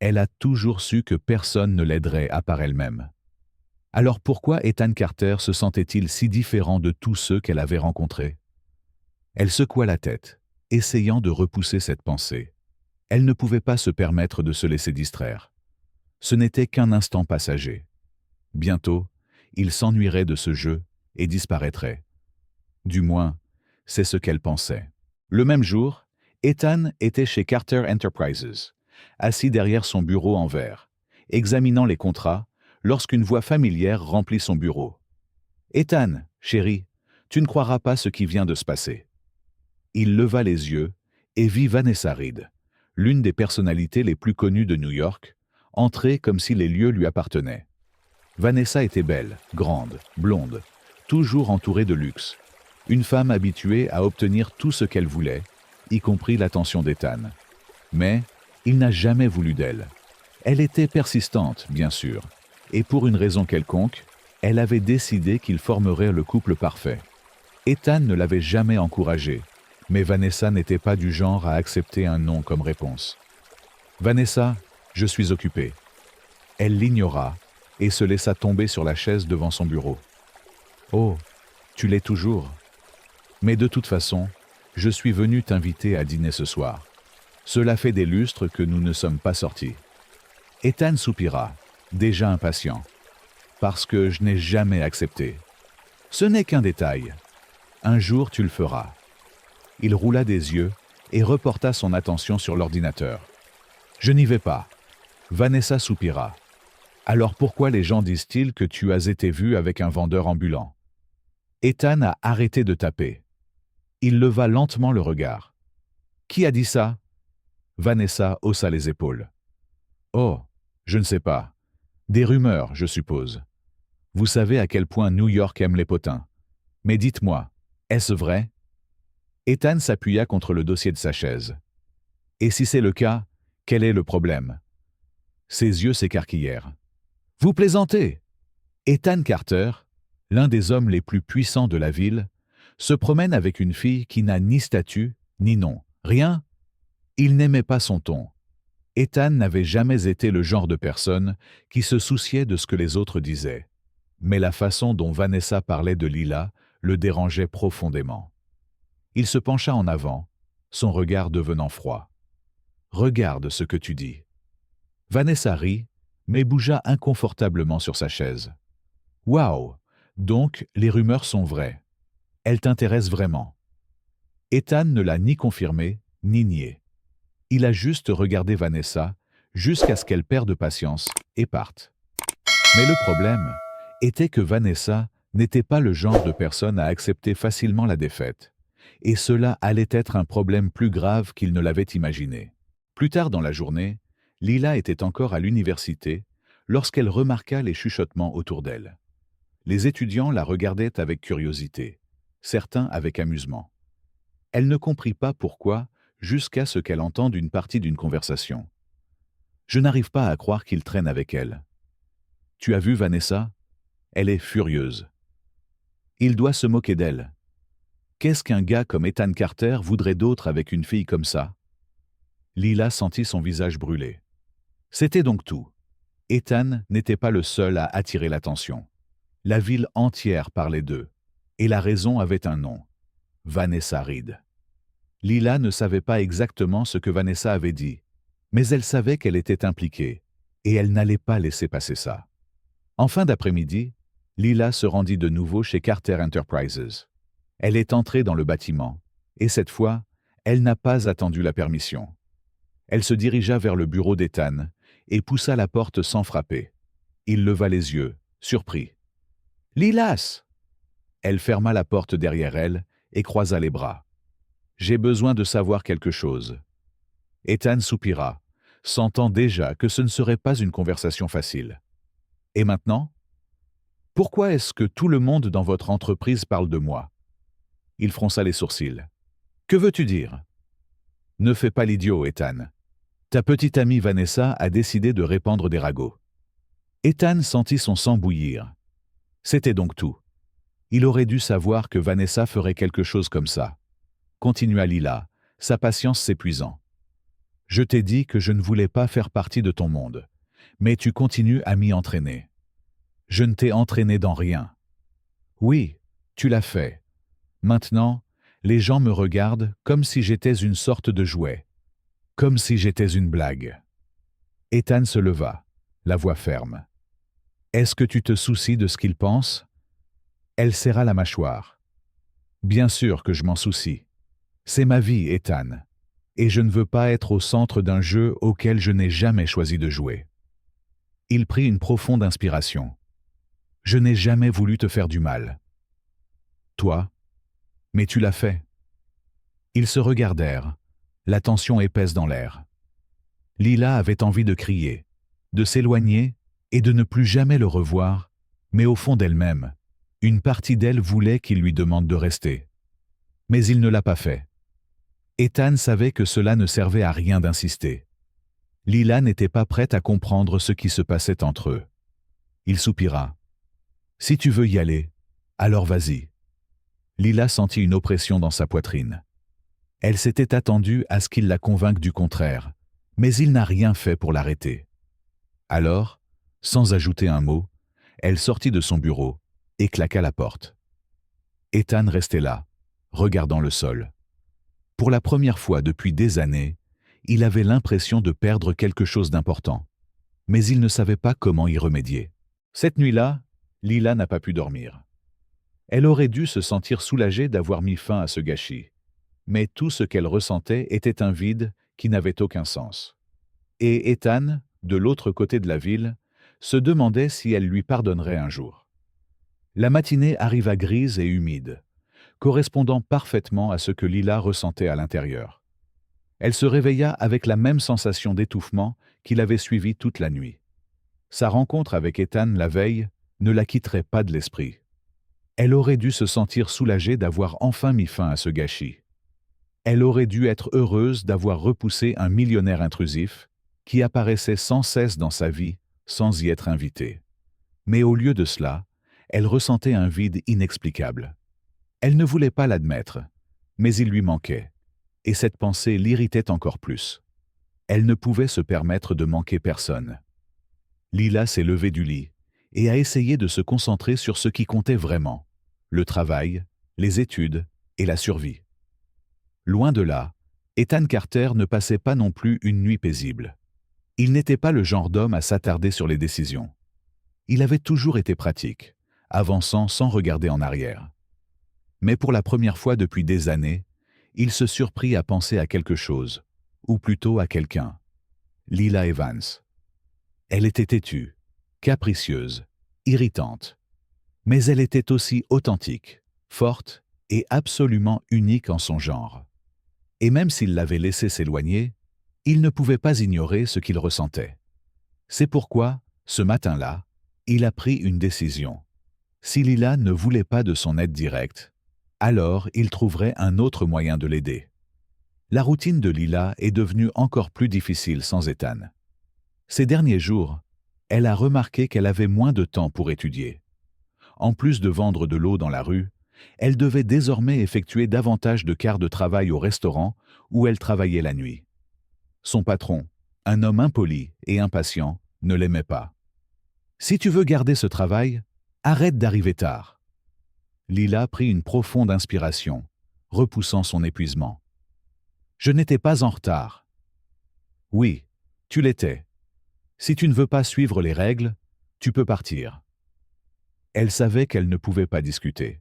A: Elle a toujours su que personne ne l'aiderait à part elle-même. Alors pourquoi Ethan Carter se sentait-il si différent de tous ceux qu'elle avait rencontrés? Elle secoua la tête, essayant de repousser cette pensée. Elle ne pouvait pas se permettre de se laisser distraire. Ce n'était qu'un instant passager. Bientôt, il s'ennuierait de ce jeu et disparaîtrait. Du moins, c'est ce qu'elle pensait. Le même jour, Ethan était chez Carter Enterprises, assis derrière son bureau en verre, examinant les contrats, lorsqu'une voix familière remplit son bureau. « Ethan, chéri, tu ne croiras pas ce qui vient de se passer. » Il leva les yeux et vit Vanessa Reed, l'une des personnalités les plus connues de New York, entrer comme si les lieux lui appartenaient. Vanessa était belle, grande, blonde, toujours entourée de luxe. Une femme habituée à obtenir tout ce qu'elle voulait, y compris l'attention d'Ethan. Mais il n'a jamais voulu d'elle. Elle était persistante, bien sûr, et pour une raison quelconque, elle avait décidé qu'ils formeraient le couple parfait. Ethan ne l'avait jamais encouragée, mais Vanessa n'était pas du genre à accepter un non comme réponse. « Vanessa, je suis occupée. » Elle l'ignora et se laissa tomber sur la chaise devant son bureau. « Oh, tu l'es toujours. Mais de toute façon, je suis venu t'inviter à dîner ce soir. Cela fait des lustres que nous ne sommes pas sortis. » Ethan soupira, déjà impatient. « Parce que je n'ai jamais accepté. Ce n'est qu'un détail. Un jour tu le feras. » Il roula des yeux et reporta son attention sur l'ordinateur. « Je n'y vais pas. » Vanessa soupira. « Alors pourquoi les gens disent-ils que tu as été vu avec un vendeur ambulant ?» Ethan a arrêté de taper. Il leva lentement le regard. « Qui a dit ça ?» Vanessa haussa les épaules. « Oh, je ne sais pas. Des rumeurs, je suppose. Vous savez à quel point New York aime les potins. Mais dites-moi, est-ce vrai ?» Ethan s'appuya contre le dossier de sa chaise. « Et si c'est le cas, quel est le problème ?» Ses yeux s'écarquillèrent. « Vous plaisantez !» Ethan Carter, l'un des hommes les plus puissants de la ville, se promène avec une fille qui n'a ni statut, ni nom. Rien. Il n'aimait pas son ton. Ethan n'avait jamais été le genre de personne qui se souciait de ce que les autres disaient. Mais la façon dont Vanessa parlait de Lila le dérangeait profondément. Il se pencha en avant, son regard devenant froid. « Regarde ce que tu dis. » Vanessa rit, mais bougea inconfortablement sur sa chaise. « Waouh! Donc, les rumeurs sont vraies. Elles t'intéressent vraiment. » Ethan ne l'a ni confirmé, ni nié. Il a juste regardé Vanessa, jusqu'à ce qu'elle perde patience et parte. Mais le problème était que Vanessa n'était pas le genre de personne à accepter facilement la défaite. Et cela allait être un problème plus grave qu'il ne l'avait imaginé. Plus tard dans la journée, Lila était encore à l'université lorsqu'elle remarqua les chuchotements autour d'elle. Les étudiants la regardaient avec curiosité, certains avec amusement. Elle ne comprit pas pourquoi jusqu'à ce qu'elle entende une partie d'une conversation. « Je n'arrive pas à croire qu'il traîne avec elle. Tu as vu Vanessa? Elle est furieuse. Il doit se moquer d'elle. Qu'est-ce qu'un gars comme Ethan Carter voudrait d'autre avec une fille comme ça ?» Lila sentit son visage brûler. C'était donc tout. Ethan n'était pas le seul à attirer l'attention. La ville entière parlait d'eux. Et la raison avait un nom. Vanessa Reed. Lila ne savait pas exactement ce que Vanessa avait dit, mais elle savait qu'elle était impliquée, et elle n'allait pas laisser passer ça. En fin d'après-midi, Lila se rendit de nouveau chez Carter Enterprises. Elle est entrée dans le bâtiment, et cette fois, elle n'a pas attendu la permission. Elle se dirigea vers le bureau d'Ethan et poussa la porte sans frapper. Il leva les yeux, surpris. « Lilas !» Elle ferma la porte derrière elle et croisa les bras. « J'ai besoin de savoir quelque chose. » Ethan soupira, sentant déjà que ce ne serait pas une conversation facile. Et maintenant? Pourquoi est-ce que tout le monde dans votre entreprise parle de moi? Il fronça les sourcils. Que veux-tu dire? Ne fais pas l'idiot, Ethan. Ta petite amie Vanessa a décidé de répandre des ragots. Ethan sentit son sang bouillir. C'était donc tout. Il aurait dû savoir que Vanessa ferait quelque chose comme ça. Continua Lila, sa patience s'épuisant. Je t'ai dit que je ne voulais pas faire partie de ton monde, mais tu continues à m'y entraîner. Je ne t'ai entraîné dans rien. Oui, tu l'as fait. Maintenant, les gens me regardent comme si j'étais une sorte de jouet, comme si j'étais une blague. Ethan se leva, la voix ferme. Est-ce que tu te soucies de ce qu'ils pensent? Elle serra la mâchoire. Bien sûr que je m'en soucie. C'est ma vie, Ethan, et je ne veux pas être au centre d'un jeu auquel je n'ai jamais choisi de jouer. Il prit une profonde inspiration. Je n'ai jamais voulu te faire du mal. Toi? Mais tu l'as fait. Ils se regardèrent, la tension épaisse dans l'air. Lila avait envie de crier, de s'éloigner et de ne plus jamais le revoir, mais au fond d'elle-même, une partie d'elle voulait qu'il lui demande de rester. Mais il ne l'a pas fait. Ethan savait que cela ne servait à rien d'insister. Lila n'était pas prête à comprendre ce qui se passait entre eux. Il soupira. « Si tu veux y aller, alors vas-y. » Lila sentit une oppression dans sa poitrine. Elle s'était attendue à ce qu'il la convainque du contraire, mais il n'a rien fait pour l'arrêter. Alors, sans ajouter un mot, elle sortit de son bureau et claqua la porte. Ethan restait là, regardant le sol. Pour la première fois depuis des années, il avait l'impression de perdre quelque chose d'important, mais il ne savait pas comment y remédier. Cette nuit-là, Lila n'a pas pu dormir. Elle aurait dû se sentir soulagée d'avoir mis fin à ce gâchis, mais tout ce qu'elle ressentait était un vide qui n'avait aucun sens. Et Ethan, de l'autre côté de la ville, se demandait si elle lui pardonnerait un jour. La matinée arriva grise et humide, correspondant parfaitement à ce que Lila ressentait à l'intérieur. Elle se réveilla avec la même sensation d'étouffement qui l'avait suivie toute la nuit. Sa rencontre avec Ethan la veille ne la quitterait pas de l'esprit. Elle aurait dû se sentir soulagée d'avoir enfin mis fin à ce gâchis. Elle aurait dû être heureuse d'avoir repoussé un millionnaire intrusif qui apparaissait sans cesse dans sa vie sans y être invité. Mais au lieu de cela, elle ressentait un vide inexplicable. Elle ne voulait pas l'admettre, mais il lui manquait, et cette pensée l'irritait encore plus. Elle ne pouvait se permettre de manquer personne. Lila s'est levée du lit et a essayé de se concentrer sur ce qui comptait vraiment, le travail, les études et la survie. Loin de là, Ethan Carter ne passait pas non plus une nuit paisible. Il n'était pas le genre d'homme à s'attarder sur les décisions. Il avait toujours été pratique, avançant sans regarder en arrière. Mais pour la première fois depuis des années, il se surprit à penser à quelque chose, ou plutôt à quelqu'un. Lila Evans. Elle était têtue, capricieuse, irritante. Mais elle était aussi authentique, forte et absolument unique en son genre. Et même s'il l'avait laissé s'éloigner, il ne pouvait pas ignorer ce qu'il ressentait. C'est pourquoi, ce matin-là, il a pris une décision. Si Lila ne voulait pas de son aide directe, alors il trouverait un autre moyen de l'aider. La routine de Lila est devenue encore plus difficile sans Ethan. Ces derniers jours, elle a remarqué qu'elle avait moins de temps pour étudier. En plus de vendre de l'eau dans la rue, elle devait désormais effectuer davantage de quarts de travail au restaurant où elle travaillait la nuit. Son patron, un homme impoli et impatient, ne l'aimait pas. « Si tu veux garder ce travail, arrête d'arriver tard. » Lila prit une profonde inspiration, repoussant son épuisement. « Je n'étais pas en retard. » « Oui, tu l'étais. Si tu ne veux pas suivre les règles, tu peux partir. » Elle savait qu'elle ne pouvait pas discuter.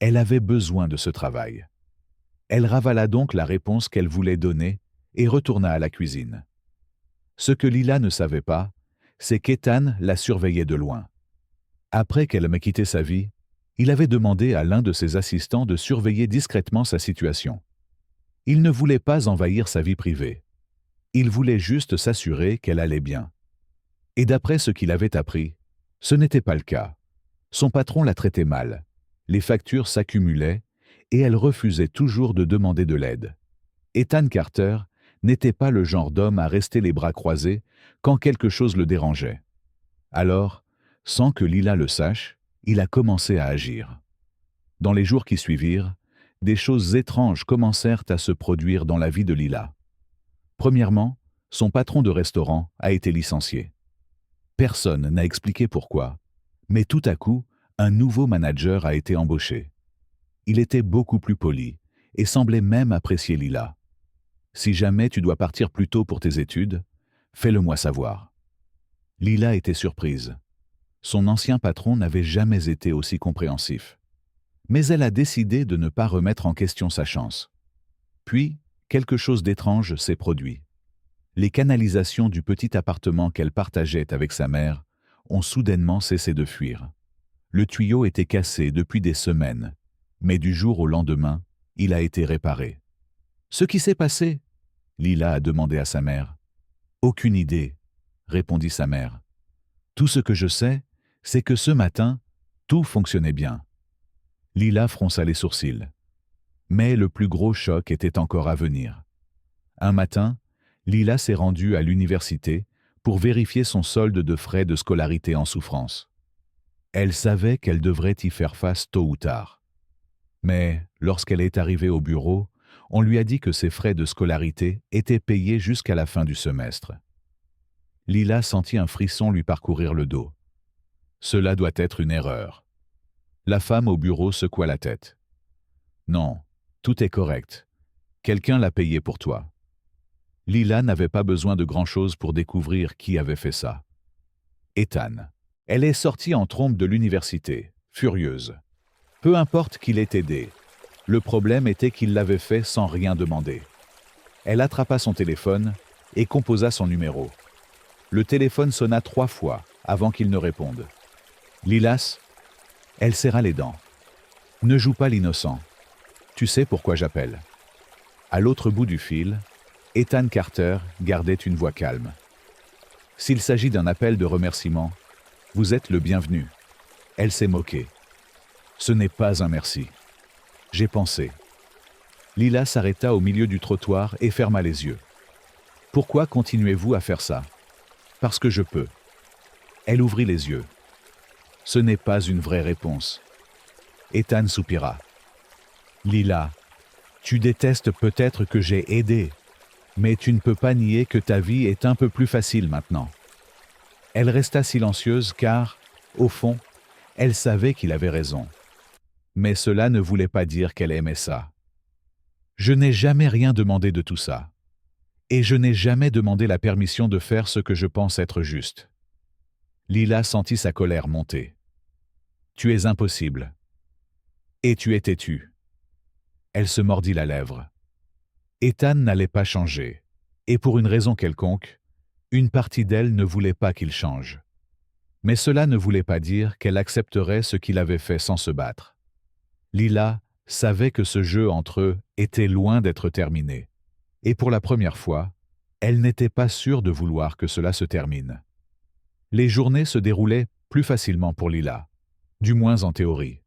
A: Elle avait besoin de ce travail. Elle ravala donc la réponse qu'elle voulait donner et retourna à la cuisine. Ce que Lila ne savait pas, c'est qu'Ethan la surveillait de loin. Après qu'elle ait quitté sa vie, il avait demandé à l'un de ses assistants de surveiller discrètement sa situation. Il ne voulait pas envahir sa vie privée. Il voulait juste s'assurer qu'elle allait bien. Et d'après ce qu'il avait appris, Ce n'était pas le cas. Son patron la traitait mal. Les factures s'accumulaient et elle refusait toujours de demander de l'aide. Ethan Carter n'était pas le genre d'homme à rester les bras croisés quand quelque chose le dérangeait. Alors, sans que Lila le sache, il a commencé à agir. Dans les jours qui suivirent, des choses étranges commencèrent à se produire dans la vie de Lila. Premièrement, son patron de restaurant a été licencié. Personne n'a expliqué pourquoi, mais tout à coup, un nouveau manager a été embauché. Il était beaucoup plus poli et semblait même apprécier Lila. Si jamais tu dois partir plus tôt pour tes études, fais-le-moi savoir. Lila était surprise. Son ancien patron n'avait jamais été aussi compréhensif. Mais elle a décidé de ne pas remettre en question sa chance. Puis, quelque chose d'étrange s'est produit. Les canalisations du petit appartement qu'elle partageait avec sa mère ont soudainement cessé de fuir. Le tuyau était cassé depuis des semaines, mais du jour au lendemain, il a été réparé. Ce qui s'est passé? Lila a demandé à sa mère. Aucune idée, répondit sa mère. Tout ce que je sais, c'est que ce matin, tout fonctionnait bien. Lila fronça les sourcils. Mais le plus gros choc était encore à venir. Un matin, Lila s'est rendue à l'université pour vérifier son solde de frais de scolarité en souffrance. Elle savait qu'elle devrait y faire face tôt ou tard. Mais lorsqu'elle est arrivée au bureau, on lui a dit que ses frais de scolarité étaient payés jusqu'à la fin du semestre. Lila sentit un frisson lui parcourir le dos. Cela doit être une erreur. La femme au bureau secoua la tête. Non, tout est correct. Quelqu'un l'a payé pour toi. Lila n'avait pas besoin de grand-chose pour découvrir qui avait fait ça. Ethan. Elle est sortie en trombe de l'université, furieuse. Peu importe qui l'ait aidée. Le problème était qu'il l'avait fait sans rien demander. Elle attrapa son téléphone et composa son numéro. Le téléphone sonna 3 fois avant qu'il ne réponde. Lilas, elle serra les dents. Ne joue pas l'innocent. Tu sais pourquoi j'appelle. À l'autre bout du fil, Ethan Carter gardait une voix calme. S'il s'agit d'un appel de remerciement, vous êtes le bienvenu. Elle s'est moquée. Ce n'est pas un merci. J'ai pensé. Lila s'arrêta au milieu du trottoir et ferma les yeux. Pourquoi continuez-vous à faire ça? Parce que je peux. Elle ouvrit les yeux. Ce n'est pas une vraie réponse. Ethan soupira. Lila, tu détestes peut-être que j'ai aidé, mais tu ne peux pas nier que ta vie est un peu plus facile maintenant. Elle resta silencieuse car, au fond, elle savait qu'il avait raison. Mais cela ne voulait pas dire qu'elle aimait ça. Je n'ai jamais rien demandé de tout ça. Et je n'ai jamais demandé la permission de faire ce que je pense être juste. Lila sentit sa colère monter. Tu es impossible. Et tu es têtue. Elle se mordit la lèvre. Ethan n'allait pas changer. Et pour une raison quelconque, une partie d'elle ne voulait pas qu'il change. Mais cela ne voulait pas dire qu'elle accepterait ce qu'il avait fait sans se battre. Lila savait que ce jeu entre eux était loin d'être terminé. Et pour la première fois, elle n'était pas sûre de vouloir que cela se termine. Les journées se déroulaient plus facilement pour Lila, du moins en théorie.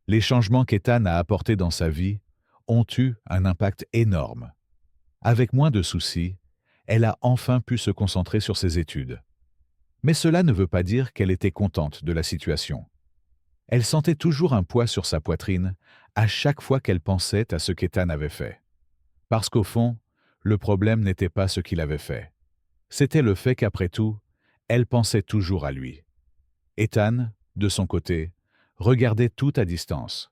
A: Les changements qu'Ethan a apportés dans sa vie ont eu un impact énorme. Avec moins de soucis, elle a enfin pu se concentrer sur ses études. Mais cela ne veut pas dire qu'elle était contente de la situation. Elle sentait toujours un poids sur sa poitrine à chaque fois qu'elle pensait à ce qu'Ethan avait fait. Parce qu'au fond, le problème n'était pas ce qu'il avait fait. C'était le fait qu'après tout, elle pensait toujours à lui. Ethan, de son côté, regardait tout à distance.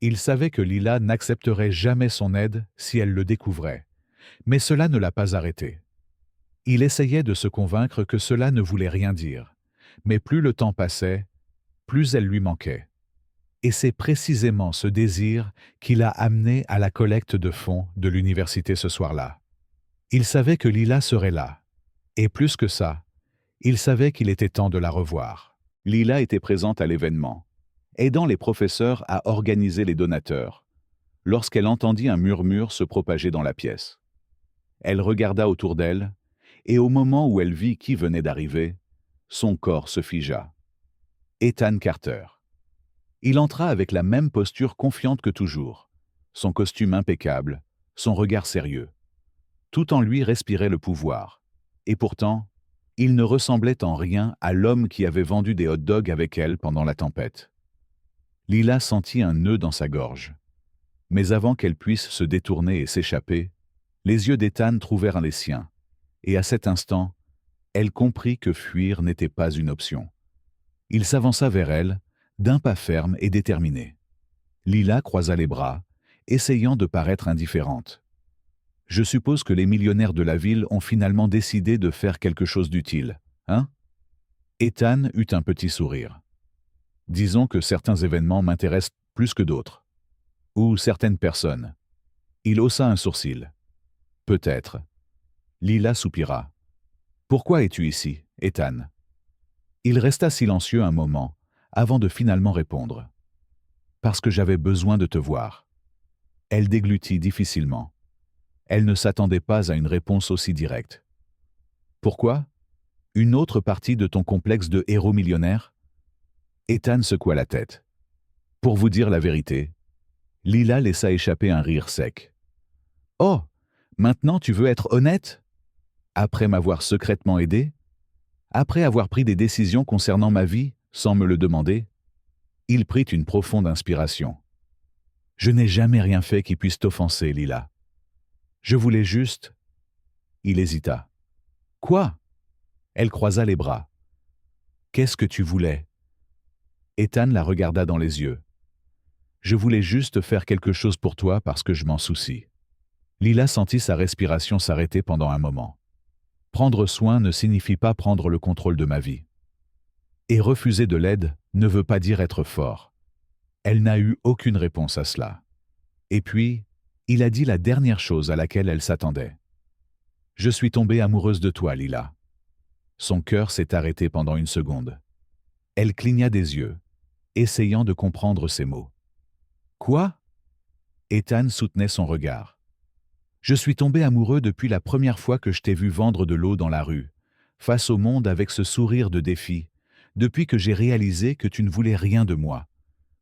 A: Il savait que Lila n'accepterait jamais son aide si elle le découvrait, mais cela ne l'a pas arrêté. Il essayait de se convaincre que cela ne voulait rien dire, mais plus le temps passait, plus elle lui manquait. Et c'est précisément ce désir qui l'a amené à la collecte de fonds de l'université ce soir-là. Il savait que Lila serait là. Et plus que ça, il savait qu'il était temps de la revoir. Lila était présente à l'événement, aidant les professeurs à organiser les donateurs, lorsqu'elle entendit un murmure se propager dans la pièce. Elle regarda autour d'elle, et au moment où elle vit qui venait d'arriver, son corps se figea. Ethan Carter. Il entra avec la même posture confiante que toujours, son costume impeccable, son regard sérieux. Tout en lui respirait le pouvoir. Et pourtant, il ne ressemblait en rien à l'homme qui avait vendu des hot-dogs avec elle pendant la tempête. Lila sentit un nœud dans sa gorge. Mais avant qu'elle puisse se détourner et s'échapper, les yeux d'Ethan trouvèrent les siens, et à cet instant, elle comprit que fuir n'était pas une option. Il s'avança vers elle, d'un pas ferme et déterminé. Lila croisa les bras, essayant de paraître indifférente. « Je suppose que les millionnaires de la ville ont finalement décidé de faire quelque chose d'utile, hein ?» Ethan eut un petit sourire. « Disons que certains événements m'intéressent plus que d'autres. Ou certaines personnes. » Il haussa un sourcil. « Peut-être. » Lila soupira. « Pourquoi es-tu ici, Ethan ?» Il resta silencieux un moment, avant de finalement répondre. « Parce que j'avais besoin de te voir. » Elle déglutit difficilement. Elle ne s'attendait pas à une réponse aussi directe. « Pourquoi ? Une autre partie de ton complexe de héros millionnaire ?» Ethan secoua la tête. « Pour vous dire la vérité. » Lila laissa échapper un rire sec. « Oh, maintenant tu veux être honnête ? Après m'avoir secrètement aidé ? Après avoir pris des décisions concernant ma vie, sans me le demander ?» Il prit une profonde inspiration. « Je n'ai jamais rien fait qui puisse t'offenser, Lila. Je voulais juste... » Il hésita. « Quoi ?» Elle croisa les bras. « Qu'est-ce que tu voulais ?» Ethan la regarda dans les yeux. « Je voulais juste faire quelque chose pour toi parce que je m'en soucie. » Lila sentit sa respiration s'arrêter pendant un moment. Prendre soin ne signifie pas prendre le contrôle de ma vie. Et refuser de l'aide ne veut pas dire être fort. Elle n'a eu aucune réponse à cela. Et puis, il a dit la dernière chose à laquelle elle s'attendait. « Je suis tombée amoureuse de toi, Lila. » Son cœur s'est arrêté pendant une seconde. Elle cligna des yeux, essayant de comprendre ses mots. « Quoi ?» Ethan soutenait son regard. « Je suis tombé amoureux depuis la première fois que je t'ai vu vendre de l'eau dans la rue, face au monde avec ce sourire de défi, depuis que j'ai réalisé que tu ne voulais rien de moi,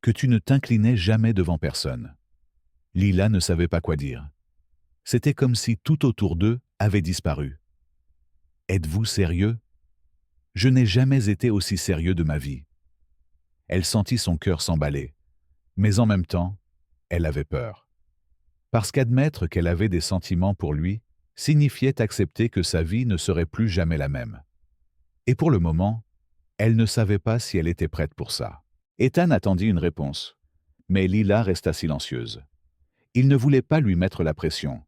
A: que tu ne t'inclinais jamais devant personne. » Lila ne savait pas quoi dire. C'était comme si tout autour d'eux avait disparu. « Êtes-vous sérieux ? Je n'ai jamais été aussi sérieux de ma vie. » Elle sentit son cœur s'emballer, mais en même temps, elle avait peur. Parce qu'admettre qu'elle avait des sentiments pour lui signifiait accepter que sa vie ne serait plus jamais la même. Et pour le moment, elle ne savait pas si elle était prête pour ça. Ethan attendit une réponse, mais Lila resta silencieuse. Il ne voulait pas lui mettre la pression,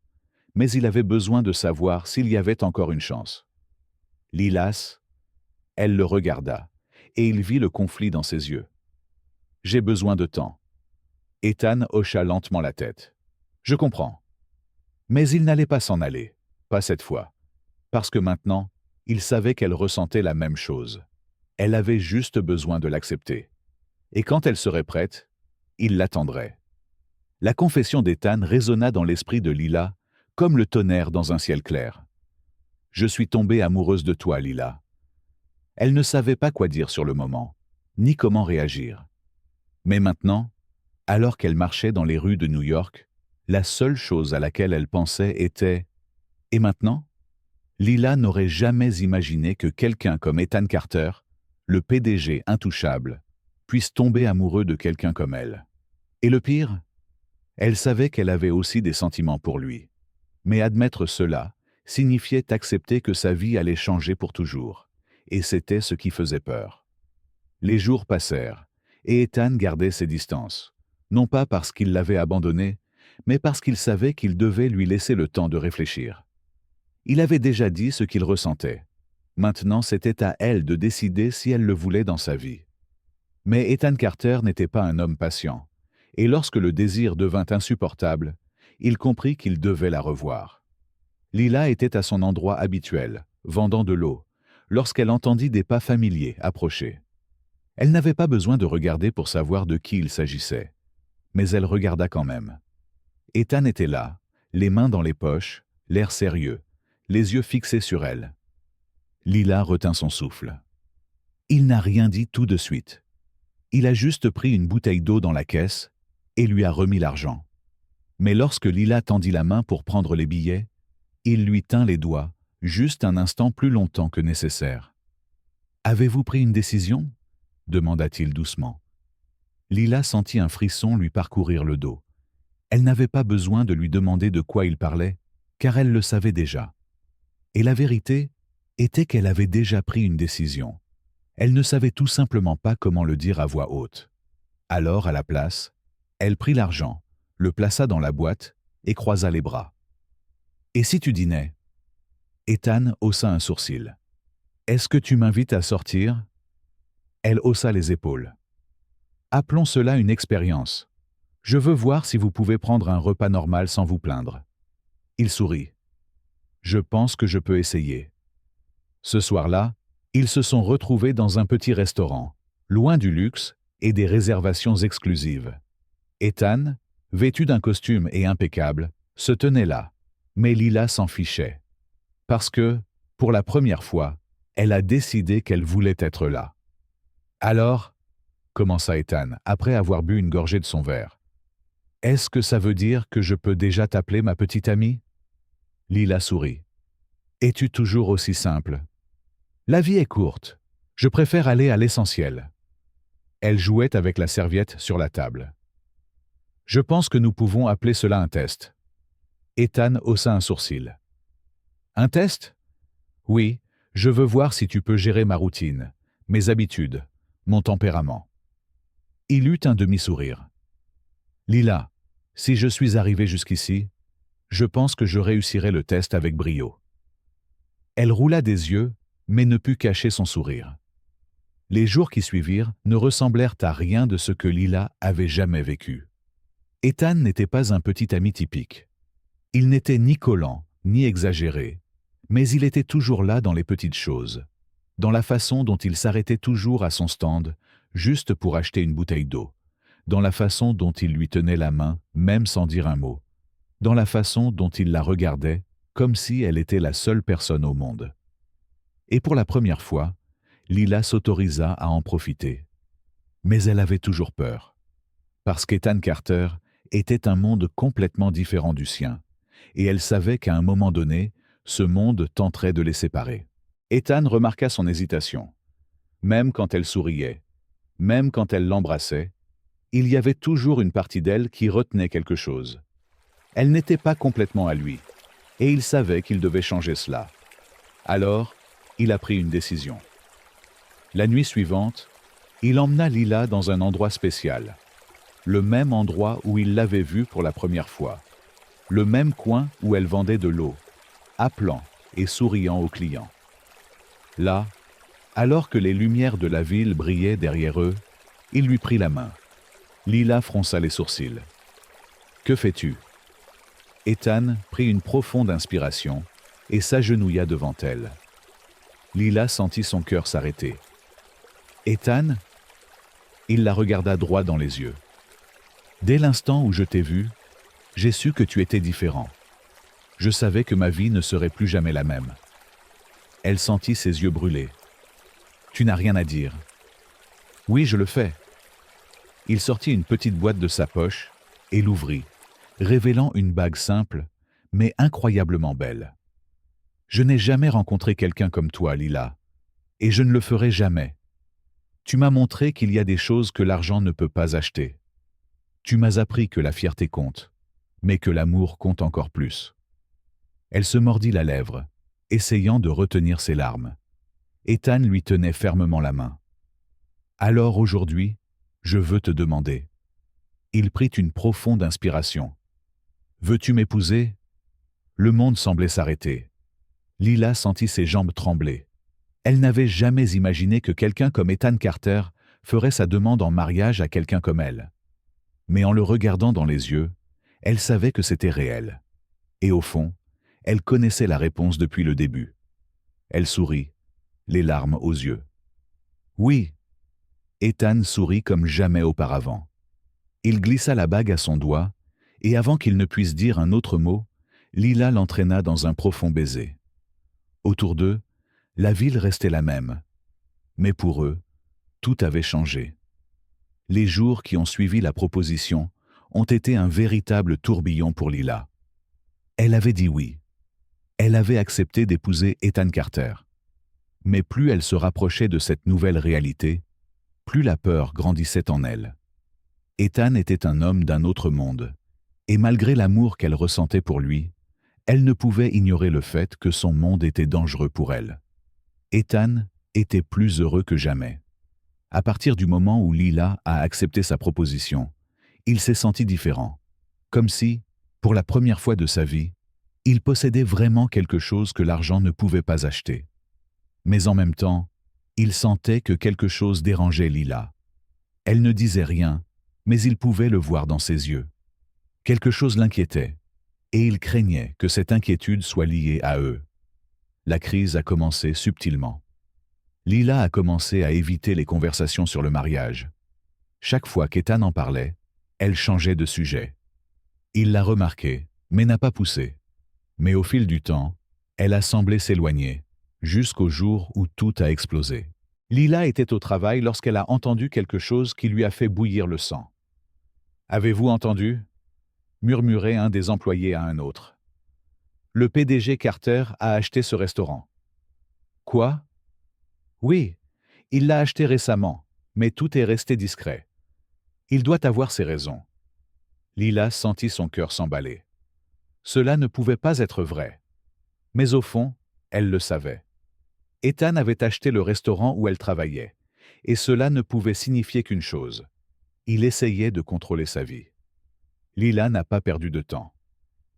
A: mais il avait besoin de savoir s'il y avait encore une chance. Lilas, elle le regarda, et il vit le conflit dans ses yeux. « J'ai besoin de temps. » Ethan hocha lentement la tête. « Je comprends. » Mais il n'allait pas s'en aller, pas cette fois, parce que maintenant, il savait qu'elle ressentait la même chose. Elle avait juste besoin de l'accepter. Et quand elle serait prête, il l'attendrait. La confession d'Ethan résonna dans l'esprit de Lila, comme le tonnerre dans un ciel clair. « Je suis tombée amoureuse de toi, Lila. » Elle ne savait pas quoi dire sur le moment, ni comment réagir. Mais maintenant, alors qu'elle marchait dans les rues de New York, la seule chose à laquelle elle pensait était « Et maintenant ?» Lila n'aurait jamais imaginé que quelqu'un comme Ethan Carter, le PDG intouchable, puisse tomber amoureux de quelqu'un comme elle. Et le pire, elle savait qu'elle avait aussi des sentiments pour lui. Mais admettre cela signifiait accepter que sa vie allait changer pour toujours, et c'était ce qui faisait peur. Les jours passèrent, et Ethan gardait ses distances, non pas parce qu'il l'avait abandonnée, mais parce qu'il savait qu'il devait lui laisser le temps de réfléchir. Il avait déjà dit ce qu'il ressentait. Maintenant, c'était à elle de décider si elle le voulait dans sa vie. Mais Ethan Carter n'était pas un homme patient, et lorsque le désir devint insupportable, il comprit qu'il devait la revoir. Lila était à son endroit habituel, vendant de l'eau, lorsqu'elle entendit des pas familiers approcher. Elle n'avait pas besoin de regarder pour savoir de qui il s'agissait, mais elle regarda quand même. Ethan était là, les mains dans les poches, l'air sérieux, les yeux fixés sur elle. Lila retint son souffle. Il n'a rien dit tout de suite. Il a juste pris une bouteille d'eau dans la caisse et lui a remis l'argent. Mais lorsque Lila tendit la main pour prendre les billets, il lui tint les doigts, juste un instant plus longtemps que nécessaire. « Avez-vous pris une décision ?» demanda-t-il doucement. Lila sentit un frisson lui parcourir le dos. Elle n'avait pas besoin de lui demander de quoi il parlait, car elle le savait déjà. Et la vérité était qu'elle avait déjà pris une décision. Elle ne savait tout simplement pas comment le dire à voix haute. Alors, à la place, elle prit l'argent, le plaça dans la boîte et croisa les bras. « Et si tu dînais ?» Ethan haussa un sourcil. « Est-ce que tu m'invites à sortir ?» Elle haussa les épaules. « Appelons cela une expérience. Je veux voir si vous pouvez prendre un repas normal sans vous plaindre. » Il sourit. « Je pense que je peux essayer. » Ce soir-là, ils se sont retrouvés dans un petit restaurant, loin du luxe et des réservations exclusives. Ethan, vêtu d'un costume et impeccable, se tenait là, mais Lila s'en fichait. Parce que, pour la première fois, elle a décidé qu'elle voulait être là. « Alors » commença Ethan, après avoir bu une gorgée de son verre. « Est-ce que ça veut dire que je peux déjà t'appeler ma petite amie ?» Lila sourit. « Es-tu toujours aussi simple ?»« La vie est courte. Je préfère aller à l'essentiel. » Elle jouait avec la serviette sur la table. « Je pense que nous pouvons appeler cela un test. » Ethan haussa un sourcil. « Un test ? Oui, je veux voir si tu peux gérer ma routine, mes habitudes, mon tempérament. » Il eut un demi-sourire. « Lila, si je suis arrivé jusqu'ici, je pense que je réussirai le test avec brio. » Elle roula des yeux, mais ne put cacher son sourire. Les jours qui suivirent ne ressemblèrent à rien de ce que Lila avait jamais vécu. Ethan n'était pas un petit ami typique. Il n'était ni collant, ni exagéré, mais il était toujours là dans les petites choses, dans la façon dont il s'arrêtait toujours à son stand, juste pour acheter une bouteille d'eau, dans la façon dont il lui tenait la main, même sans dire un mot, dans la façon dont il la regardait, comme si elle était la seule personne au monde. Et pour la première fois, Lila s'autorisa à en profiter. Mais elle avait toujours peur. Parce qu'Ethan Carter était un monde complètement différent du sien, et elle savait qu'à un moment donné, ce monde tenterait de les séparer. Ethan remarqua son hésitation. Même quand elle souriait, même quand elle l'embrassait, il y avait toujours une partie d'elle qui retenait quelque chose. Elle n'était pas complètement à lui, et il savait qu'il devait changer cela. Alors, il a pris une décision. La nuit suivante, il emmena Lila dans un endroit spécial, le même endroit où il l'avait vue pour la première fois, le même coin où elle vendait de l'eau, appelant et souriant aux clients. Là, alors que les lumières de la ville brillaient derrière eux, il lui prit la main. Lila fronça les sourcils. « Que fais-tu » Ethan prit une profonde inspiration et s'agenouilla devant elle. Lila sentit son cœur s'arrêter. « Ethan » Il la regarda droit dans les yeux. « Dès l'instant où je t'ai vu, j'ai su que tu étais différent. Je savais que ma vie ne serait plus jamais la même. » Elle sentit ses yeux brûler. « Tu n'as rien à dire. »« Oui, je le fais. » Il sortit une petite boîte de sa poche et l'ouvrit, révélant une bague simple, mais incroyablement belle. « Je n'ai jamais rencontré quelqu'un comme toi, Lila, et je ne le ferai jamais. Tu m'as montré qu'il y a des choses que l'argent ne peut pas acheter. Tu m'as appris que la fierté compte, mais que l'amour compte encore plus. » Elle se mordit la lèvre, essayant de retenir ses larmes. Ethan lui tenait fermement la main. « Alors aujourd'hui, je veux te demander. » Il prit une profonde inspiration. « Veux-tu m'épouser ?» Le monde semblait s'arrêter. Lila sentit ses jambes trembler. Elle n'avait jamais imaginé que quelqu'un comme Ethan Carter ferait sa demande en mariage à quelqu'un comme elle. Mais en le regardant dans les yeux, elle savait que c'était réel. Et au fond, elle connaissait la réponse depuis le début. Elle sourit, les larmes aux yeux. « Oui !» Ethan sourit comme jamais auparavant. Il glissa la bague à son doigt, et avant qu'il ne puisse dire un autre mot, Lila l'entraîna dans un profond baiser. Autour d'eux, la ville restait la même. Mais pour eux, tout avait changé. Les jours qui ont suivi la proposition ont été un véritable tourbillon pour Lila. Elle avait dit oui. Elle avait accepté d'épouser Ethan Carter. Mais plus elle se rapprochait de cette nouvelle réalité, plus la peur grandissait en elle. Ethan était un homme d'un autre monde, et malgré l'amour qu'elle ressentait pour lui, elle ne pouvait ignorer le fait que son monde était dangereux pour elle. Ethan était plus heureux que jamais. À partir du moment où Lila a accepté sa proposition, il s'est senti différent. Comme si, pour la première fois de sa vie, il possédait vraiment quelque chose que l'argent ne pouvait pas acheter. Mais en même temps, il sentait que quelque chose dérangeait Lila. Elle ne disait rien, mais il pouvait le voir dans ses yeux. Quelque chose l'inquiétait, et il craignait que cette inquiétude soit liée à eux. La crise a commencé subtilement. Lila a commencé à éviter les conversations sur le mariage. Chaque fois qu'Ethan en parlait, elle changeait de sujet. Il l'a remarqué, mais n'a pas poussé. Mais au fil du temps, elle a semblé s'éloigner, jusqu'au jour où tout a explosé. Lila était au travail lorsqu'elle a entendu quelque chose qui lui a fait bouillir le sang. « Avez-vous entendu ?» murmurait un des employés à un autre. « Le PDG Carter a acheté ce restaurant. »« Quoi ?»« Oui, il l'a acheté récemment, mais tout est resté discret. Il doit avoir ses raisons. » Lila sentit son cœur s'emballer. Cela ne pouvait pas être vrai. Mais au fond, elle le savait. Ethan avait acheté le restaurant où elle travaillait, et cela ne pouvait signifier qu'une chose. Il essayait de contrôler sa vie. Lila n'a pas perdu de temps.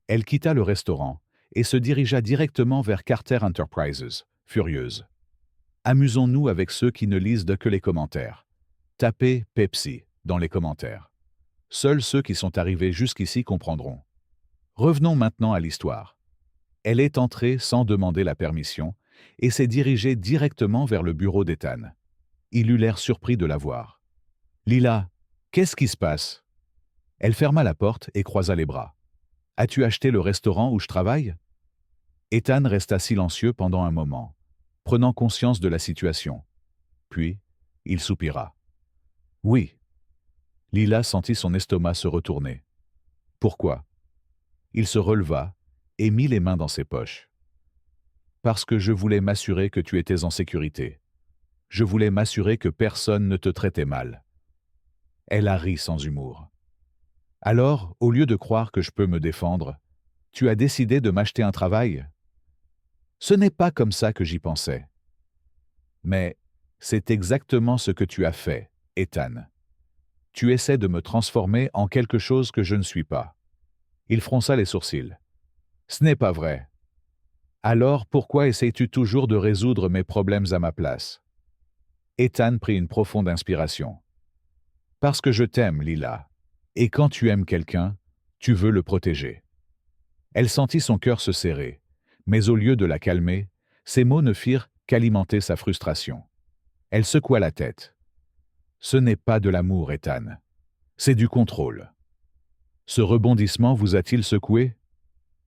A: Elle quitta le restaurant et se dirigea directement vers Carter Enterprises, furieuse. Amusons-nous avec ceux qui ne lisent que les commentaires. Tapez Pepsi dans les commentaires. Seuls ceux qui sont arrivés jusqu'ici comprendront. Revenons maintenant à l'histoire. Elle est entrée sans demander la permission et s'est dirigée directement vers le bureau d'Ethan. Il eut l'air surpris de la voir. « Lila, qu'est-ce qui se passe ?» Elle ferma la porte et croisa les bras. « As-tu acheté le restaurant où je travaille ?» Ethan resta silencieux pendant un moment, prenant conscience de la situation. Puis, il soupira. « Oui. » Lila sentit son estomac se retourner. « Pourquoi ?» Il se releva et mit les mains dans ses poches. « Parce que je voulais m'assurer que tu étais en sécurité. Je voulais m'assurer que personne ne te traitait mal. » Elle a ri sans humour. « Alors, au lieu de croire que je peux me défendre, tu as décidé de m'acheter un travail ? Ce n'est pas comme ça que j'y pensais. » Mais c'est exactement ce que tu as fait, Ethan. Tu essaies de me transformer en quelque chose que je ne suis pas. Il fronça les sourcils. « Ce n'est pas vrai. Alors pourquoi essayes-tu toujours de résoudre mes problèmes à ma place ?» Ethan prit une profonde inspiration. « Parce que je t'aime, Lila. Et quand tu aimes quelqu'un, tu veux le protéger. » Elle sentit son cœur se serrer, mais au lieu de la calmer, ses mots ne firent qu'alimenter sa frustration. Elle secoua la tête. « Ce n'est pas de l'amour, Ethan. C'est du contrôle. » Ce rebondissement vous a-t-il secoué?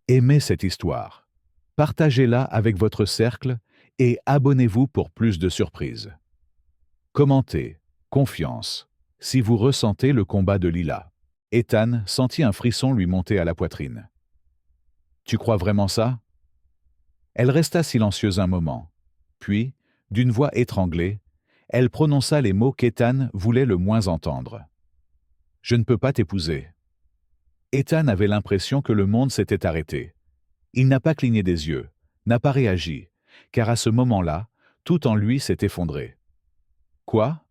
A: Aimez cette histoire. Partagez-la avec votre cercle et abonnez-vous pour plus de surprises. Commentez, confiance, si vous ressentez le combat de Lila. Ethan sentit un frisson lui monter à la poitrine. « Tu crois vraiment ça ?» Elle resta silencieuse un moment. Puis, d'une voix étranglée, elle prononça les mots qu'Ethan voulait le moins entendre. « Je ne peux pas t'épouser. » Ethan avait l'impression que le monde s'était arrêté. Il n'a pas cligné des yeux, n'a pas réagi, car à ce moment-là, tout en lui s'est effondré. « Quoi ?»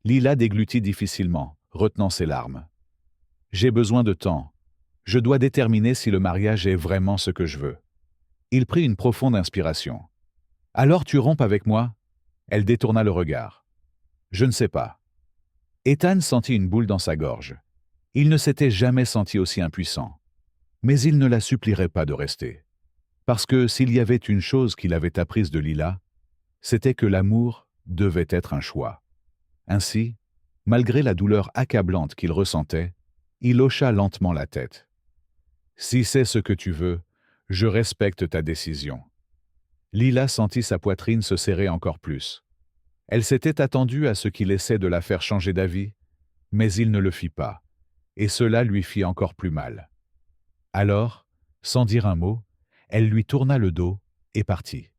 A: Lila déglutit difficilement, retenant ses larmes. « J'ai besoin de temps. Je dois déterminer si le mariage est vraiment ce que je veux. » Il prit une profonde inspiration. « Alors tu rompes avec moi ?» Elle détourna le regard. « Je ne sais pas. » Ethan sentit une boule dans sa gorge. Il ne s'était jamais senti aussi impuissant. Mais il ne la supplierait pas de rester. Parce que s'il y avait une chose qu'il avait apprise de Lila, c'était que l'amour devait être un choix. Ainsi, malgré la douleur accablante qu'il ressentait, il hocha lentement la tête. « Si c'est ce que tu veux, je respecte ta décision. » Lila sentit sa poitrine se serrer encore plus. Elle s'était attendue à ce qu'il essaie de la faire changer d'avis, Mais il ne le fit pas, et cela lui fit encore plus mal. Alors, sans dire un mot, elle lui tourna le dos et partit.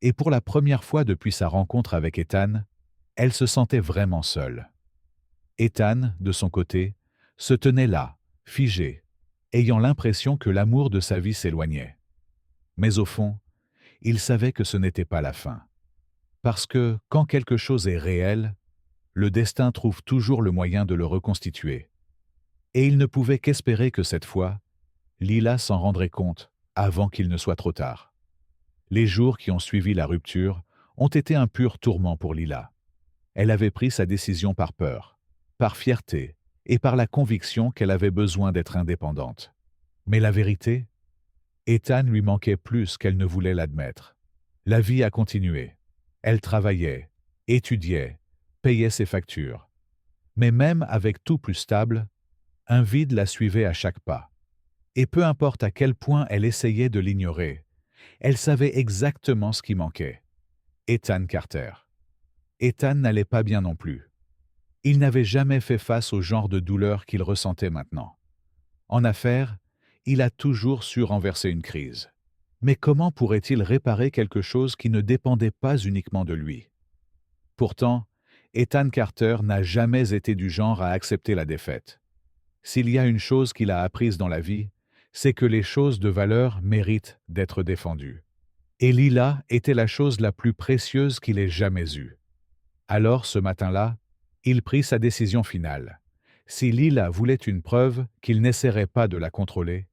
A: Et pour la première fois depuis sa rencontre avec Ethan, elle se sentait vraiment seule. Ethan, de son côté, se tenait là, figé, ayant l'impression que l'amour de sa vie s'éloignait. Mais au fond, il savait que ce n'était pas la fin. Parce que, quand quelque chose est réel, le destin trouve toujours le moyen de le reconstituer. Et il ne pouvait qu'espérer que cette fois, Lila s'en rendrait compte avant qu'il ne soit trop tard. Les jours qui ont suivi la rupture ont été un pur tourment pour Lila. Elle avait pris sa décision par peur, par fierté et par la conviction qu'elle avait besoin d'être indépendante. Mais la vérité, Ethan lui manquait plus qu'elle ne voulait l'admettre. La vie a continué. Elle travaillait, étudiait, payait ses factures. Mais même avec tout plus stable, un vide la suivait à chaque pas. Et peu importe à quel point elle essayait de l'ignorer, elle savait exactement ce qui manquait. Ethan Carter. Ethan n'allait pas bien non plus. Il n'avait jamais fait face au genre de douleur qu'il ressentait maintenant. En affaires, il a toujours su renverser une crise. Mais comment pourrait-il réparer quelque chose qui ne dépendait pas uniquement de lui? Pourtant, Ethan Carter n'a jamais été du genre à accepter la défaite. S'il y a une chose qu'il a apprise dans la vie, c'est que les choses de valeur méritent d'être défendues. Et Lila était la chose la plus précieuse qu'il ait jamais eue. Alors, ce matin-là, il prit sa décision finale. Si Lila voulait une preuve qu'il n'essaierait pas de la contrôler,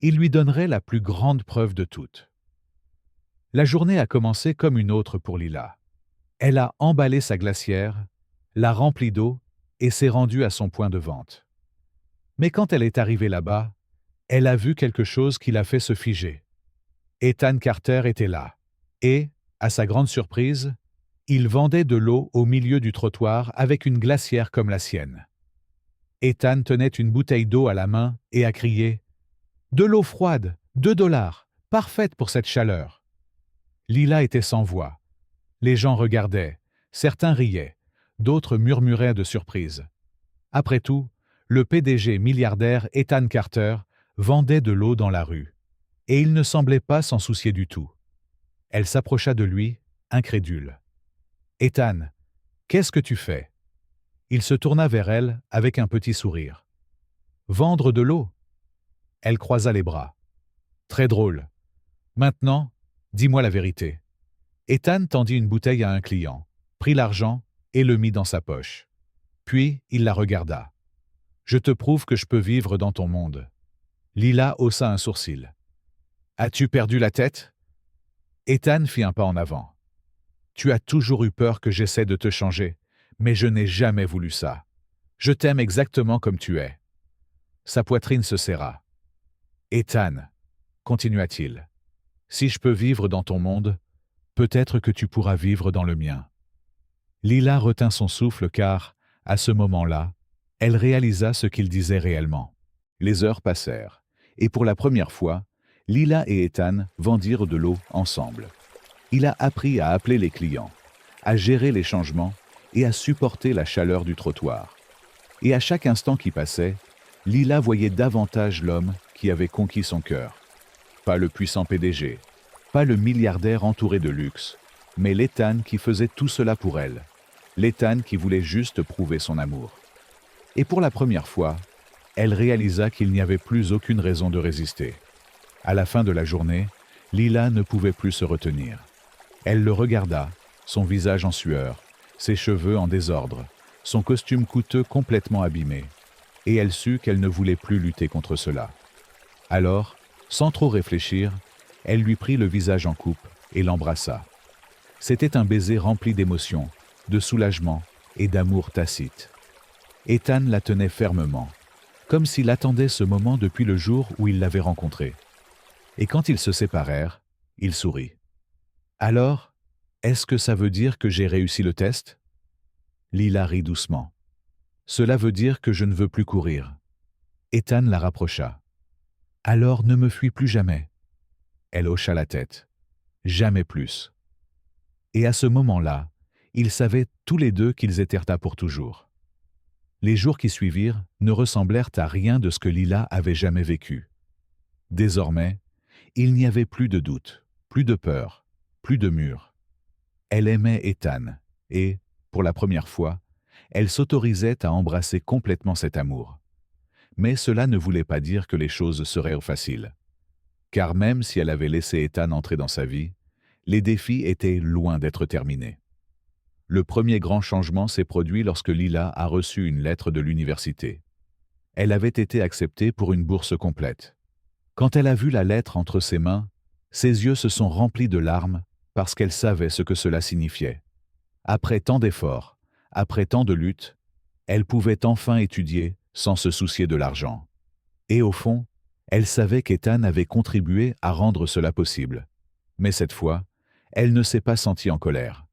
A: il lui donnerait la plus grande preuve de toutes. La journée a commencé comme une autre pour Lila. Elle a emballé sa glacière, l'a remplie d'eau et s'est rendue à son point de vente. Mais quand elle est arrivée là-bas, elle a vu quelque chose qui l'a fait se figer. Ethan Carter était là. Et, à sa grande surprise, il vendait de l'eau au milieu du trottoir avec une glacière comme la sienne. Ethan tenait une bouteille d'eau à la main et a crié « De l'eau froide, 2 $, parfaite pour cette chaleur !» Lila était sans voix. Les gens regardaient, certains riaient, d'autres murmuraient de surprise. Après tout, le PDG milliardaire Ethan Carter vendait de l'eau dans la rue. Et il ne semblait pas s'en soucier du tout. Elle s'approcha de lui, incrédule. « Ethan, qu'est-ce que tu fais ?» Il se tourna vers elle avec un petit sourire. « Vendre de l'eau ?» Elle croisa les bras. « Très drôle. Maintenant, dis-moi la vérité. » Ethan tendit une bouteille à un client, prit l'argent et le mit dans sa poche. Puis, il la regarda. « Je te prouve que je peux vivre dans ton monde. » Lila haussa un sourcil. « As-tu perdu la tête ?» Ethan fit un pas en avant. « Tu as toujours eu peur que j'essaie de te changer, mais je n'ai jamais voulu ça. Je t'aime exactement comme tu es. » Sa poitrine se serra. « Ethan, » continua-t-il, « si je peux vivre dans ton monde, peut-être que tu pourras vivre dans le mien. » Lila retint son souffle car, à ce moment-là, elle réalisa ce qu'il disait réellement. Les heures passèrent, et pour la première fois, Lila et Ethan vendirent de l'eau ensemble. Il a appris à appeler les clients, à gérer les changements et à supporter la chaleur du trottoir. Et à chaque instant qui passait, Lila voyait davantage l'homme qui avait conquis son cœur. Pas le puissant PDG, pas le milliardaire entouré de luxe, mais l'Ethan qui faisait tout cela pour elle. L'Ethan qui voulait juste prouver son amour. Et pour la première fois, elle réalisa qu'il n'y avait plus aucune raison de résister. À la fin de la journée, Lila ne pouvait plus se retenir. Elle le regarda, son visage en sueur, ses cheveux en désordre, son costume coûteux complètement abîmé, et elle sut qu'elle ne voulait plus lutter contre cela. Alors, sans trop réfléchir, elle lui prit le visage en coupe et l'embrassa. C'était un baiser rempli d'émotion, de soulagement et d'amour tacite. Ethan la tenait fermement, comme s'il attendait ce moment depuis le jour où il l'avait rencontrée. Et quand ils se séparèrent, il sourit. « Alors, est-ce que ça veut dire que j'ai réussi le test ?» Lila rit doucement. « Cela veut dire que je ne veux plus courir. » Ethan la rapprocha. « Alors ne me fuis plus jamais. » Elle hocha la tête. « Jamais plus. » Et à ce moment-là, ils savaient tous les deux qu'ils étaient là pour toujours. Les jours qui suivirent ne ressemblèrent à rien de ce que Lila avait jamais vécu. Désormais, il n'y avait plus de doute, plus de peur, plus de mur. Elle aimait Ethan, et, pour la première fois, elle s'autorisait à embrasser complètement cet amour. Mais cela ne voulait pas dire que les choses seraient faciles. Car même si elle avait laissé Ethan entrer dans sa vie, les défis étaient loin d'être terminés. Le premier grand changement s'est produit lorsque Lila a reçu une lettre de l'université. Elle avait été acceptée pour une bourse complète. Quand elle a vu la lettre entre ses mains, ses yeux se sont remplis de larmes parce qu'elle savait ce que cela signifiait. Après tant d'efforts, après tant de luttes, elle pouvait enfin étudier sans se soucier de l'argent. Et au fond, elle savait qu'Ethan avait contribué à rendre cela possible. Mais cette fois, elle ne s'est pas sentie en colère.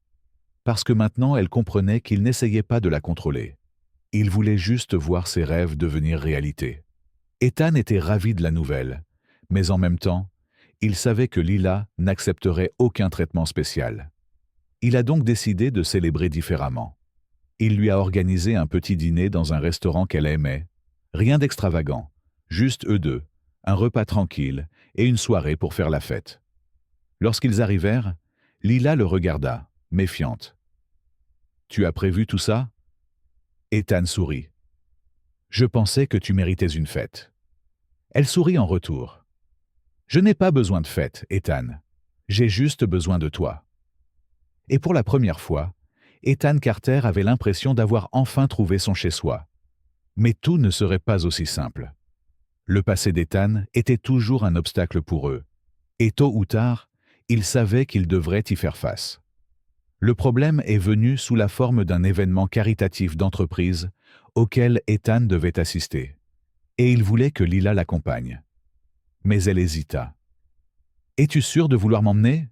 A: Parce que maintenant elle comprenait qu'il n'essayait pas de la contrôler. Il voulait juste voir ses rêves devenir réalité. Ethan était ravi de la nouvelle, mais en même temps, il savait que Lila n'accepterait aucun traitement spécial. Il a donc décidé de célébrer différemment. Il lui a organisé un petit dîner dans un restaurant qu'elle aimait. Rien d'extravagant, juste eux deux, un repas tranquille et une soirée pour faire la fête. Lorsqu'ils arrivèrent, Lila le regarda, méfiante. « Tu as prévu tout ça ?» Ethan sourit. « Je pensais que tu méritais une fête. » Elle sourit en retour. « Je n'ai pas besoin de fête, Ethan. J'ai juste besoin de toi. » Et pour la première fois, Ethan Carter avait l'impression d'avoir enfin trouvé son chez-soi. Mais tout ne serait pas aussi simple. Le passé d'Ethan était toujours un obstacle pour eux. Et tôt ou tard, ils savaient qu'ils devraient y faire face. Le problème est venu sous la forme d'un événement caritatif d'entreprise auquel Ethan devait assister. Et il voulait que Lila l'accompagne. Mais elle hésita. « Es-tu sûre de vouloir m'emmener ?»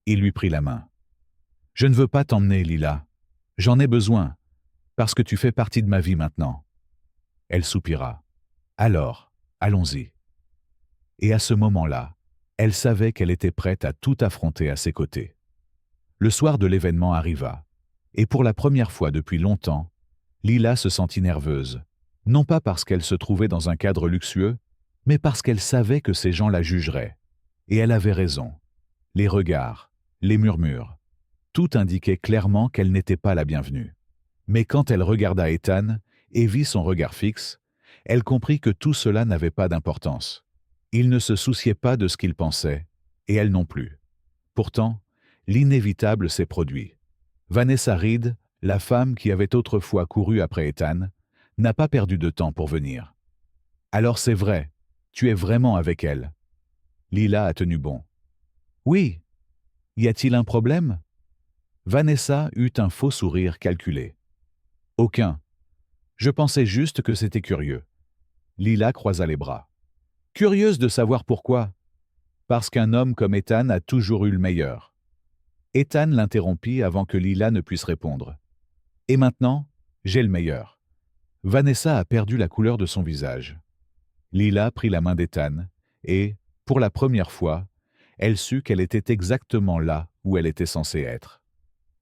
A: Il lui prit la main. « Je ne veux pas t'emmener, Lila. J'en ai besoin, parce que tu fais partie de ma vie maintenant. » Elle soupira. « Alors, allons-y. » Et à ce moment-là, elle savait qu'elle était prête à tout affronter à ses côtés. Le soir de l'événement arriva, et pour la première fois depuis longtemps, Lila se sentit nerveuse, non pas parce qu'elle se trouvait dans un cadre luxueux, mais parce qu'elle savait que ces gens la jugeraient. Et elle avait raison. Les regards, les murmures, tout indiquait clairement qu'elle n'était pas la bienvenue. Mais quand elle regarda Ethan et vit son regard fixe, elle comprit que tout cela n'avait pas d'importance. Il ne se souciait pas de ce qu'il pensait, et elle non plus. Pourtant, l'inévitable s'est produit. Vanessa Reed, la femme qui avait autrefois couru après Ethan, n'a pas perdu de temps pour venir. « Alors c'est vrai, tu es vraiment avec elle. » Lila a tenu bon. « Oui. Y a-t-il un problème ?» Vanessa eut un faux sourire calculé. « Aucun. Je pensais juste que c'était curieux. » Lila croisa les bras. « Curieuse de savoir pourquoi. Parce qu'un homme comme Ethan a toujours eu le meilleur. » Ethan l'interrompit avant que Lila ne puisse répondre. « Et maintenant, j'ai le meilleur. » Vanessa a perdu la couleur de son visage. Lila prit la main d'Ethan et, pour la première fois, elle sut qu'elle était exactement là où elle était censée être.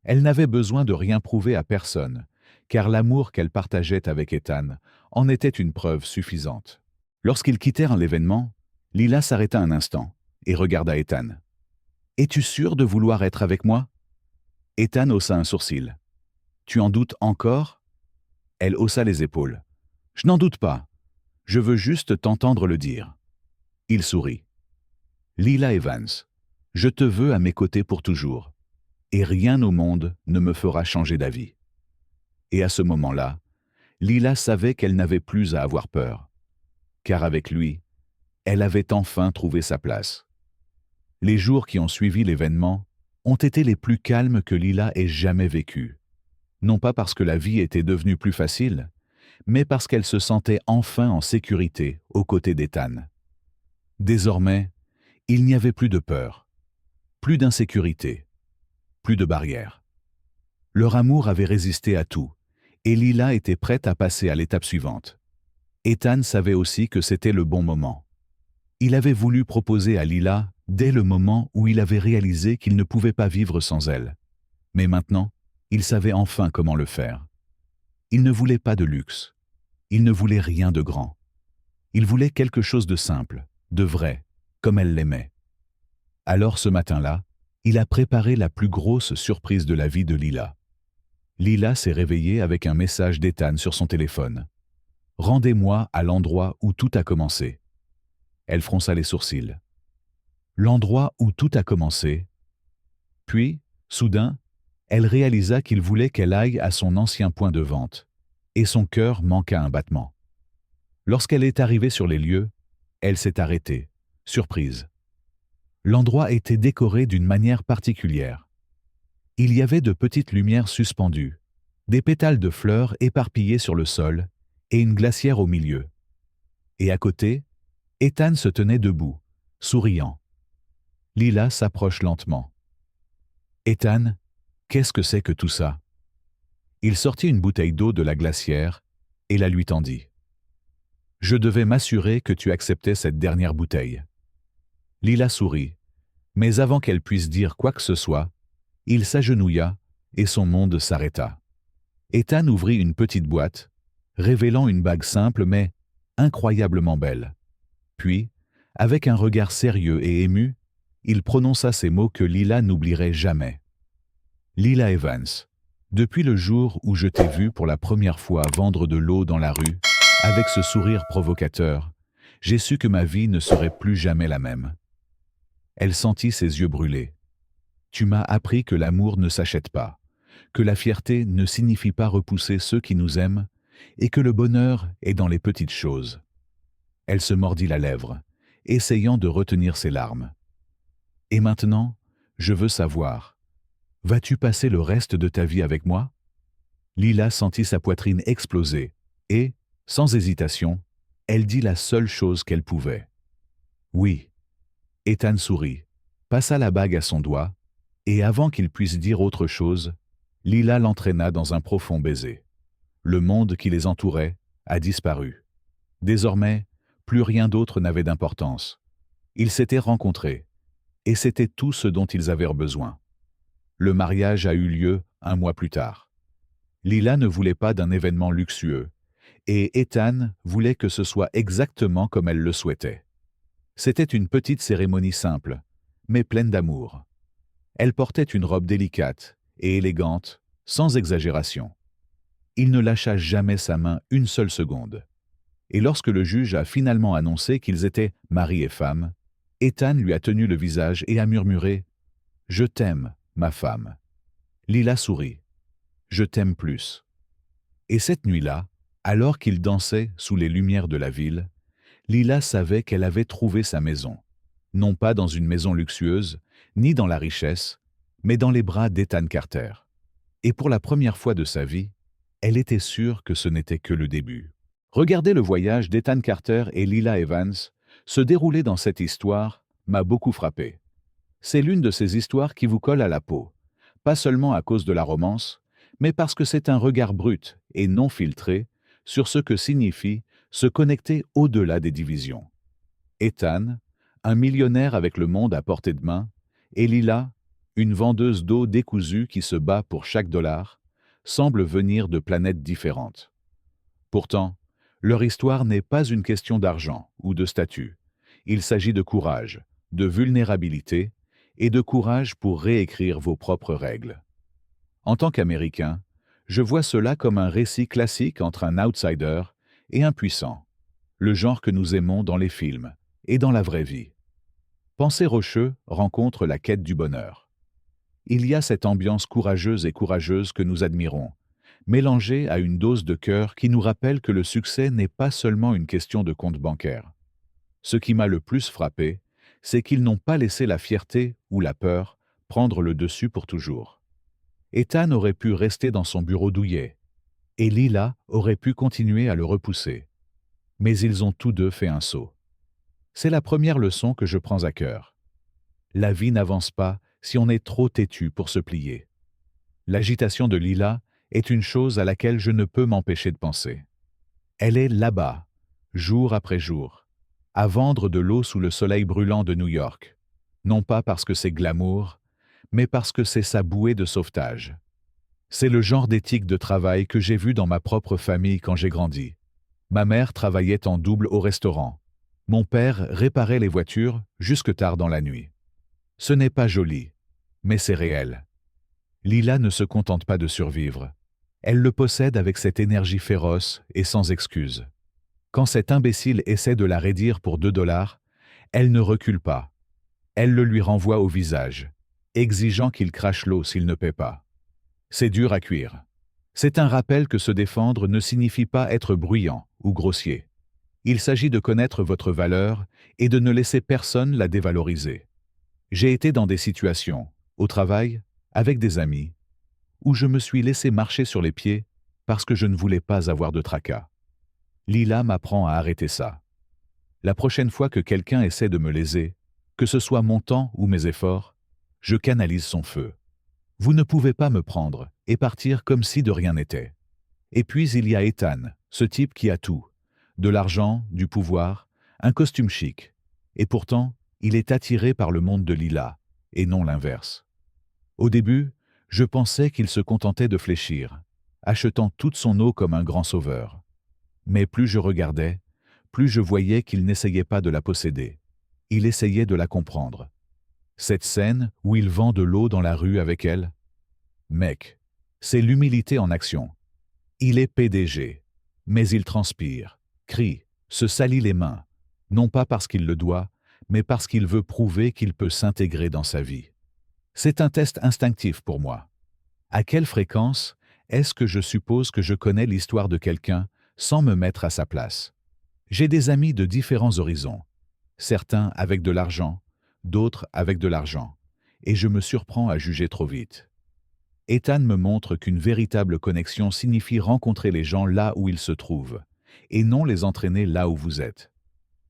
A: Elle n'avait besoin de rien prouver à personne, car l'amour qu'elle partageait avec Ethan en était une preuve suffisante. Lorsqu'ils quittèrent l'événement, Lila s'arrêta un instant et regarda Ethan. « Es-tu sûr de vouloir être avec moi ?» Ethan haussa un sourcil. « Tu en doutes encore ?» Elle haussa les épaules. « Je n'en doute pas. Je veux juste t'entendre le dire. » Il sourit. « Lila Evans, je te veux à mes côtés pour toujours. Et rien au monde ne me fera changer d'avis. » Et à ce moment-là, Lila savait qu'elle n'avait plus à avoir peur. Car avec lui, elle avait enfin trouvé sa place. Les jours qui ont suivi l'événement ont été les plus calmes que Lila ait jamais vécus. Non pas parce que la vie était devenue plus facile, mais parce qu'elle se sentait enfin en sécurité aux côtés d'Ethan. Désormais, il n'y avait plus de peur, plus d'insécurité, plus de barrières. Leur amour avait résisté à tout, et Lila était prête à passer à l'étape suivante. Ethan savait aussi que c'était le bon moment. Il avait voulu proposer à Lila dès le moment où il avait réalisé qu'il ne pouvait pas vivre sans elle. Mais maintenant, il savait enfin comment le faire. Il ne voulait pas de luxe. Il ne voulait rien de grand. Il voulait quelque chose de simple, de vrai, comme elle l'aimait. Alors ce matin-là, il a préparé la plus grosse surprise de la vie de Lila. Lila s'est réveillée avec un message d'Ethan sur son téléphone. « Rendez-moi à l'endroit où tout a commencé. » Elle fronça les sourcils. L'endroit où tout a commencé. Puis, soudain, elle réalisa qu'il voulait qu'elle aille à son ancien point de vente, et son cœur manqua un battement. Lorsqu'elle est arrivée sur les lieux, elle s'est arrêtée, surprise. L'endroit était décoré d'une manière particulière. Il y avait de petites lumières suspendues, des pétales de fleurs éparpillés sur le sol et une glacière au milieu. Et à côté, Ethan se tenait debout, souriant. Lila s'approche lentement. « Ethan, qu'est-ce que c'est que tout ça ?» Il sortit une bouteille d'eau de la glacière et la lui tendit. « Je devais m'assurer que tu acceptais cette dernière bouteille. » Lila sourit, mais avant qu'elle puisse dire quoi que ce soit, il s'agenouilla et son monde s'arrêta. Ethan ouvrit une petite boîte, révélant une bague simple mais incroyablement belle. Puis, avec un regard sérieux et ému, il prononça ces mots que Lila n'oublierait jamais. « Lila Evans, depuis le jour où je t'ai vue pour la première fois vendre de l'eau dans la rue, avec ce sourire provocateur, j'ai su que ma vie ne serait plus jamais la même. » Elle sentit ses yeux brûler. « Tu m'as appris que l'amour ne s'achète pas, que la fierté ne signifie pas repousser ceux qui nous aiment, et que le bonheur est dans les petites choses. » Elle se mordit la lèvre, essayant de retenir ses larmes. « Et maintenant, je veux savoir, vas-tu passer le reste de ta vie avec moi ?» Lila sentit sa poitrine exploser et, sans hésitation, elle dit la seule chose qu'elle pouvait. « Oui. » Ethan sourit, passa la bague à son doigt, et avant qu'il puisse dire autre chose, Lila l'entraîna dans un profond baiser. Le monde qui les entourait a disparu. Désormais, plus rien d'autre n'avait d'importance. Ils s'étaient rencontrés, et c'était tout ce dont ils avaient besoin. Le mariage a eu lieu 1 mois plus tard. Lila ne voulait pas d'un événement luxueux, et Ethan voulait que ce soit exactement comme elle le souhaitait. C'était une petite cérémonie simple, mais pleine d'amour. Elle portait une robe délicate et élégante, sans exagération. Il ne lâcha jamais sa main une seule seconde. Et lorsque le juge a finalement annoncé qu'ils étaient mari et femme, Ethan lui a tenu le visage et a murmuré « Je t'aime, ma femme. » Lila sourit. « Je t'aime plus. » Et cette nuit-là, alors qu'ils dansaient sous les lumières de la ville, Lila savait qu'elle avait trouvé sa maison, non pas dans une maison luxueuse, ni dans la richesse, mais dans les bras d'Ethan Carter. Et pour la première fois de sa vie, elle était sûre que ce n'était que le début. Regarder le voyage d'Ethan Carter et Lila Evans se dérouler dans cette histoire m'a beaucoup frappé. C'est l'une de ces histoires qui vous colle à la peau, pas seulement à cause de la romance, mais parce que c'est un regard brut et non filtré sur ce que signifie se connecter au-delà des divisions. Ethan, un millionnaire avec le monde à portée de main, et Lila, une vendeuse d'eau décousue qui se bat pour chaque dollar, semblent venir de planètes différentes. Pourtant, leur histoire n'est pas une question d'argent ou de statut. Il s'agit de courage, de vulnérabilité et de courage pour réécrire vos propres règles. En tant qu'Américain, je vois cela comme un récit classique entre un outsider et un puissant, le genre que nous aimons dans les films et dans la vraie vie. Pensée Rocheux rencontre la quête du bonheur. Il y a cette ambiance courageuse et courageuse que nous admirons, mélangée à une dose de cœur qui nous rappelle que le succès n'est pas seulement une question de compte bancaire. Ce qui m'a le plus frappé, c'est qu'ils n'ont pas laissé la fierté ou la peur prendre le dessus pour toujours. Ethan aurait pu rester dans son bureau douillet, et Lila aurait pu continuer à le repousser. Mais ils ont tous deux fait un saut. C'est la première leçon que je prends à cœur. La vie n'avance pas si on est trop têtu pour se plier. L'agitation de Lila est une chose à laquelle je ne peux m'empêcher de penser. Elle est là-bas, jour après jour, à vendre de l'eau sous le soleil brûlant de New York, non pas parce que c'est glamour, mais parce que c'est sa bouée de sauvetage. C'est le genre d'éthique de travail que j'ai vu dans ma propre famille quand j'ai grandi. Ma mère travaillait en double au restaurant. Mon père réparait les voitures jusque tard dans la nuit. Ce n'est pas joli, mais c'est réel. Lila ne se contente pas de survivre. Elle le possède avec cette énergie féroce et sans excuse. Quand cet imbécile essaie de la raidir pour 2 $, elle ne recule pas. Elle le lui renvoie au visage, exigeant qu'il crache l'eau s'il ne paie pas. C'est dur à cuire. C'est un rappel que se défendre ne signifie pas être bruyant ou grossier. Il s'agit de connaître votre valeur et de ne laisser personne la dévaloriser. J'ai été dans des situations, au travail, avec des amis, où je me suis laissé marcher sur les pieds parce que je ne voulais pas avoir de tracas. Lila m'apprend à arrêter ça. La prochaine fois que quelqu'un essaie de me léser, que ce soit mon temps ou mes efforts, je canalise son feu. Vous ne pouvez pas me prendre et partir comme si de rien n'était. Et puis il y a Ethan, ce type qui a tout. De l'argent, du pouvoir, un costume chic. Et pourtant, il est attiré par le monde de Lila, et non l'inverse. Au début, je pensais qu'il se contentait de fléchir, achetant toute son eau comme un grand sauveur. Mais plus je regardais, plus je voyais qu'il n'essayait pas de la posséder. Il essayait de la comprendre. Cette scène où il vend de l'eau dans la rue avec elle, mec, c'est l'humilité en action. Il est PDG, mais il transpire, crie, se salit les mains, non pas parce qu'il le doit, mais parce qu'il veut prouver qu'il peut s'intégrer dans sa vie. C'est un test instinctif pour moi. À quelle fréquence est-ce que je suppose que je connais l'histoire de quelqu'un sans me mettre à sa place? J'ai des amis de différents horizons, certains avec de l'argent, d'autres avec de l'argent, et je me surprends à juger trop vite. Ethan me montre qu'une véritable connexion signifie rencontrer les gens là où ils se trouvent, et non les entraîner là où vous êtes.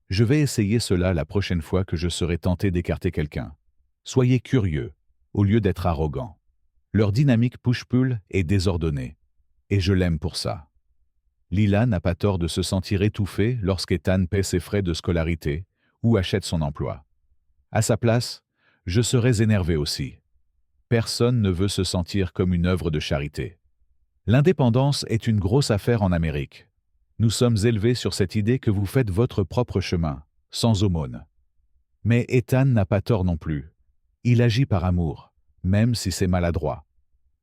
A: Je vais essayer cela la prochaine fois que je serai tenté d'écarter quelqu'un. Soyez curieux, au lieu d'être arrogant. Leur dynamique push-pull est désordonnée, et je l'aime pour ça. Lila n'a pas tort de se sentir étouffée lorsqu'Ethan paie ses frais de scolarité ou achète son emploi. À sa place, je serais énervé aussi. Personne ne veut se sentir comme une œuvre de charité. L'indépendance est une grosse affaire en Amérique. Nous sommes élevés sur cette idée que vous faites votre propre chemin, sans aumône. Mais Ethan n'a pas tort non plus. Il agit par amour, même si c'est maladroit.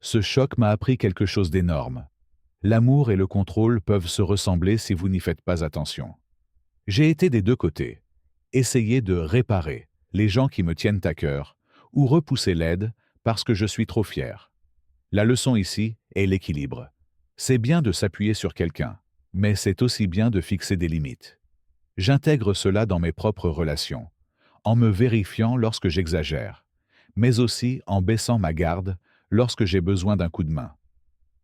A: Ce choc m'a appris quelque chose d'énorme. L'amour et le contrôle peuvent se ressembler si vous n'y faites pas attention. J'ai été des deux côtés. Essayer de réparer les gens qui me tiennent à cœur, ou repousser l'aide parce que je suis trop fier. La leçon ici est l'équilibre. C'est bien de s'appuyer sur quelqu'un, mais c'est aussi bien de fixer des limites. J'intègre cela dans mes propres relations, en me vérifiant lorsque j'exagère, mais aussi en baissant ma garde lorsque j'ai besoin d'un coup de main.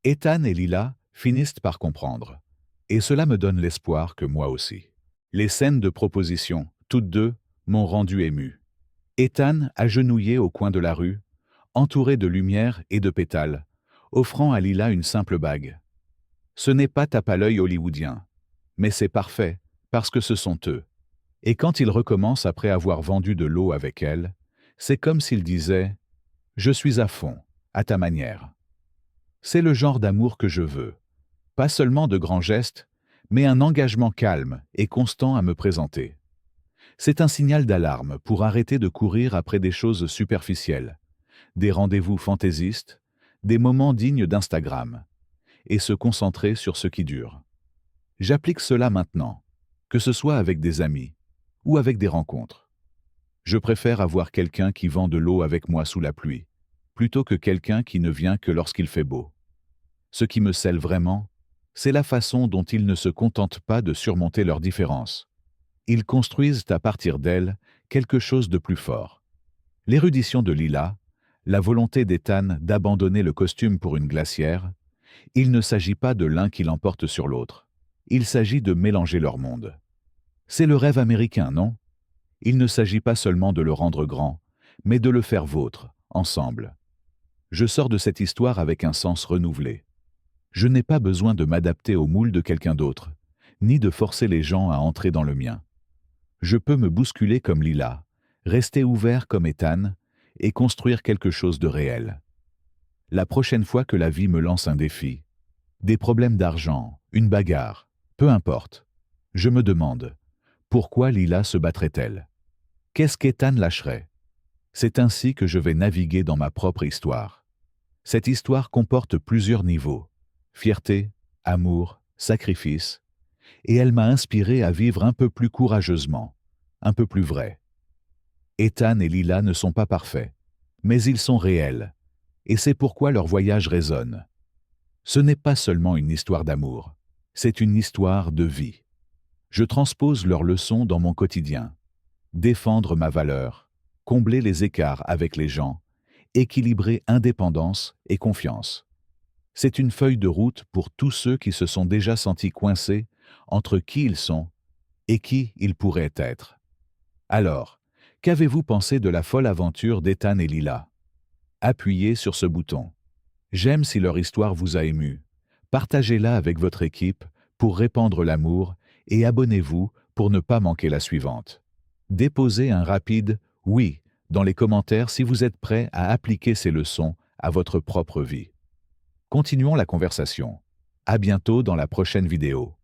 A: Ethan et Lila finissent par comprendre, et cela me donne l'espoir que moi aussi. Les scènes de proposition, toutes deux, m'ont rendu ému. Ethan agenouillé au coin de la rue, entouré de lumière et de pétales, offrant à Lila une simple bague. Ce n'est pas tape à l'œil hollywoodien, mais c'est parfait, parce que ce sont eux. Et quand il recommence après avoir vendu de l'eau avec elle, c'est comme s'il disait « Je suis à fond, à ta manière ». C'est le genre d'amour que je veux. Pas seulement de grands gestes, mais un engagement calme et constant à me présenter. C'est un signal d'alarme pour arrêter de courir après des choses superficielles, des rendez-vous fantaisistes, des moments dignes d'Instagram, et se concentrer sur ce qui dure. J'applique cela maintenant, que ce soit avec des amis ou avec des rencontres. Je préfère avoir quelqu'un qui vend de l'eau avec moi sous la pluie, plutôt que quelqu'un qui ne vient que lorsqu'il fait beau. Ce qui me scelle vraiment, c'est la façon dont ils ne se contentent pas de surmonter leurs différences. Ils construisent à partir d'elles quelque chose de plus fort. L'érudition de Lila, la volonté d'Ethan d'abandonner le costume pour une glacière, il ne s'agit pas de l'un qui l'emporte sur l'autre. Il s'agit de mélanger leurs mondes. C'est le rêve américain, non? Il ne s'agit pas seulement de le rendre grand, mais de le faire vôtre, ensemble. Je sors de cette histoire avec un sens renouvelé. Je n'ai pas besoin de m'adapter au moule de quelqu'un d'autre, ni de forcer les gens à entrer dans le mien. Je peux me bousculer comme Lila, rester ouvert comme Ethan, et construire quelque chose de réel. La prochaine fois que la vie me lance un défi, des problèmes d'argent, une bagarre, peu importe, je me demande, pourquoi Lila se battrait-elle? Qu'est-ce qu'Ethan lâcherait? C'est ainsi que je vais naviguer dans ma propre histoire. Cette histoire comporte plusieurs niveaux: fierté, amour, sacrifice, et elle m'a inspiré à vivre un peu plus courageusement, un peu plus vrai. Ethan et Lila ne sont pas parfaits, mais ils sont réels, et c'est pourquoi leur voyage résonne. Ce n'est pas seulement une histoire d'amour, c'est une histoire de vie. Je transpose leurs leçons dans mon quotidien. Défendre ma valeur, combler les écarts avec les gens, équilibrer indépendance et confiance. C'est une feuille de route pour tous ceux qui se sont déjà sentis coincés entre qui ils sont et qui ils pourraient être. Alors, qu'avez-vous pensé de la folle aventure d'Ethan et Lila? Appuyez sur ce bouton. J'aime si leur histoire vous a ému. Partagez-la avec votre équipe pour répandre l'amour et abonnez-vous pour ne pas manquer la suivante. Déposez un rapide « oui » dans les commentaires si vous êtes prêt à appliquer ces leçons à votre propre vie. Continuons la conversation. À bientôt dans la prochaine vidéo.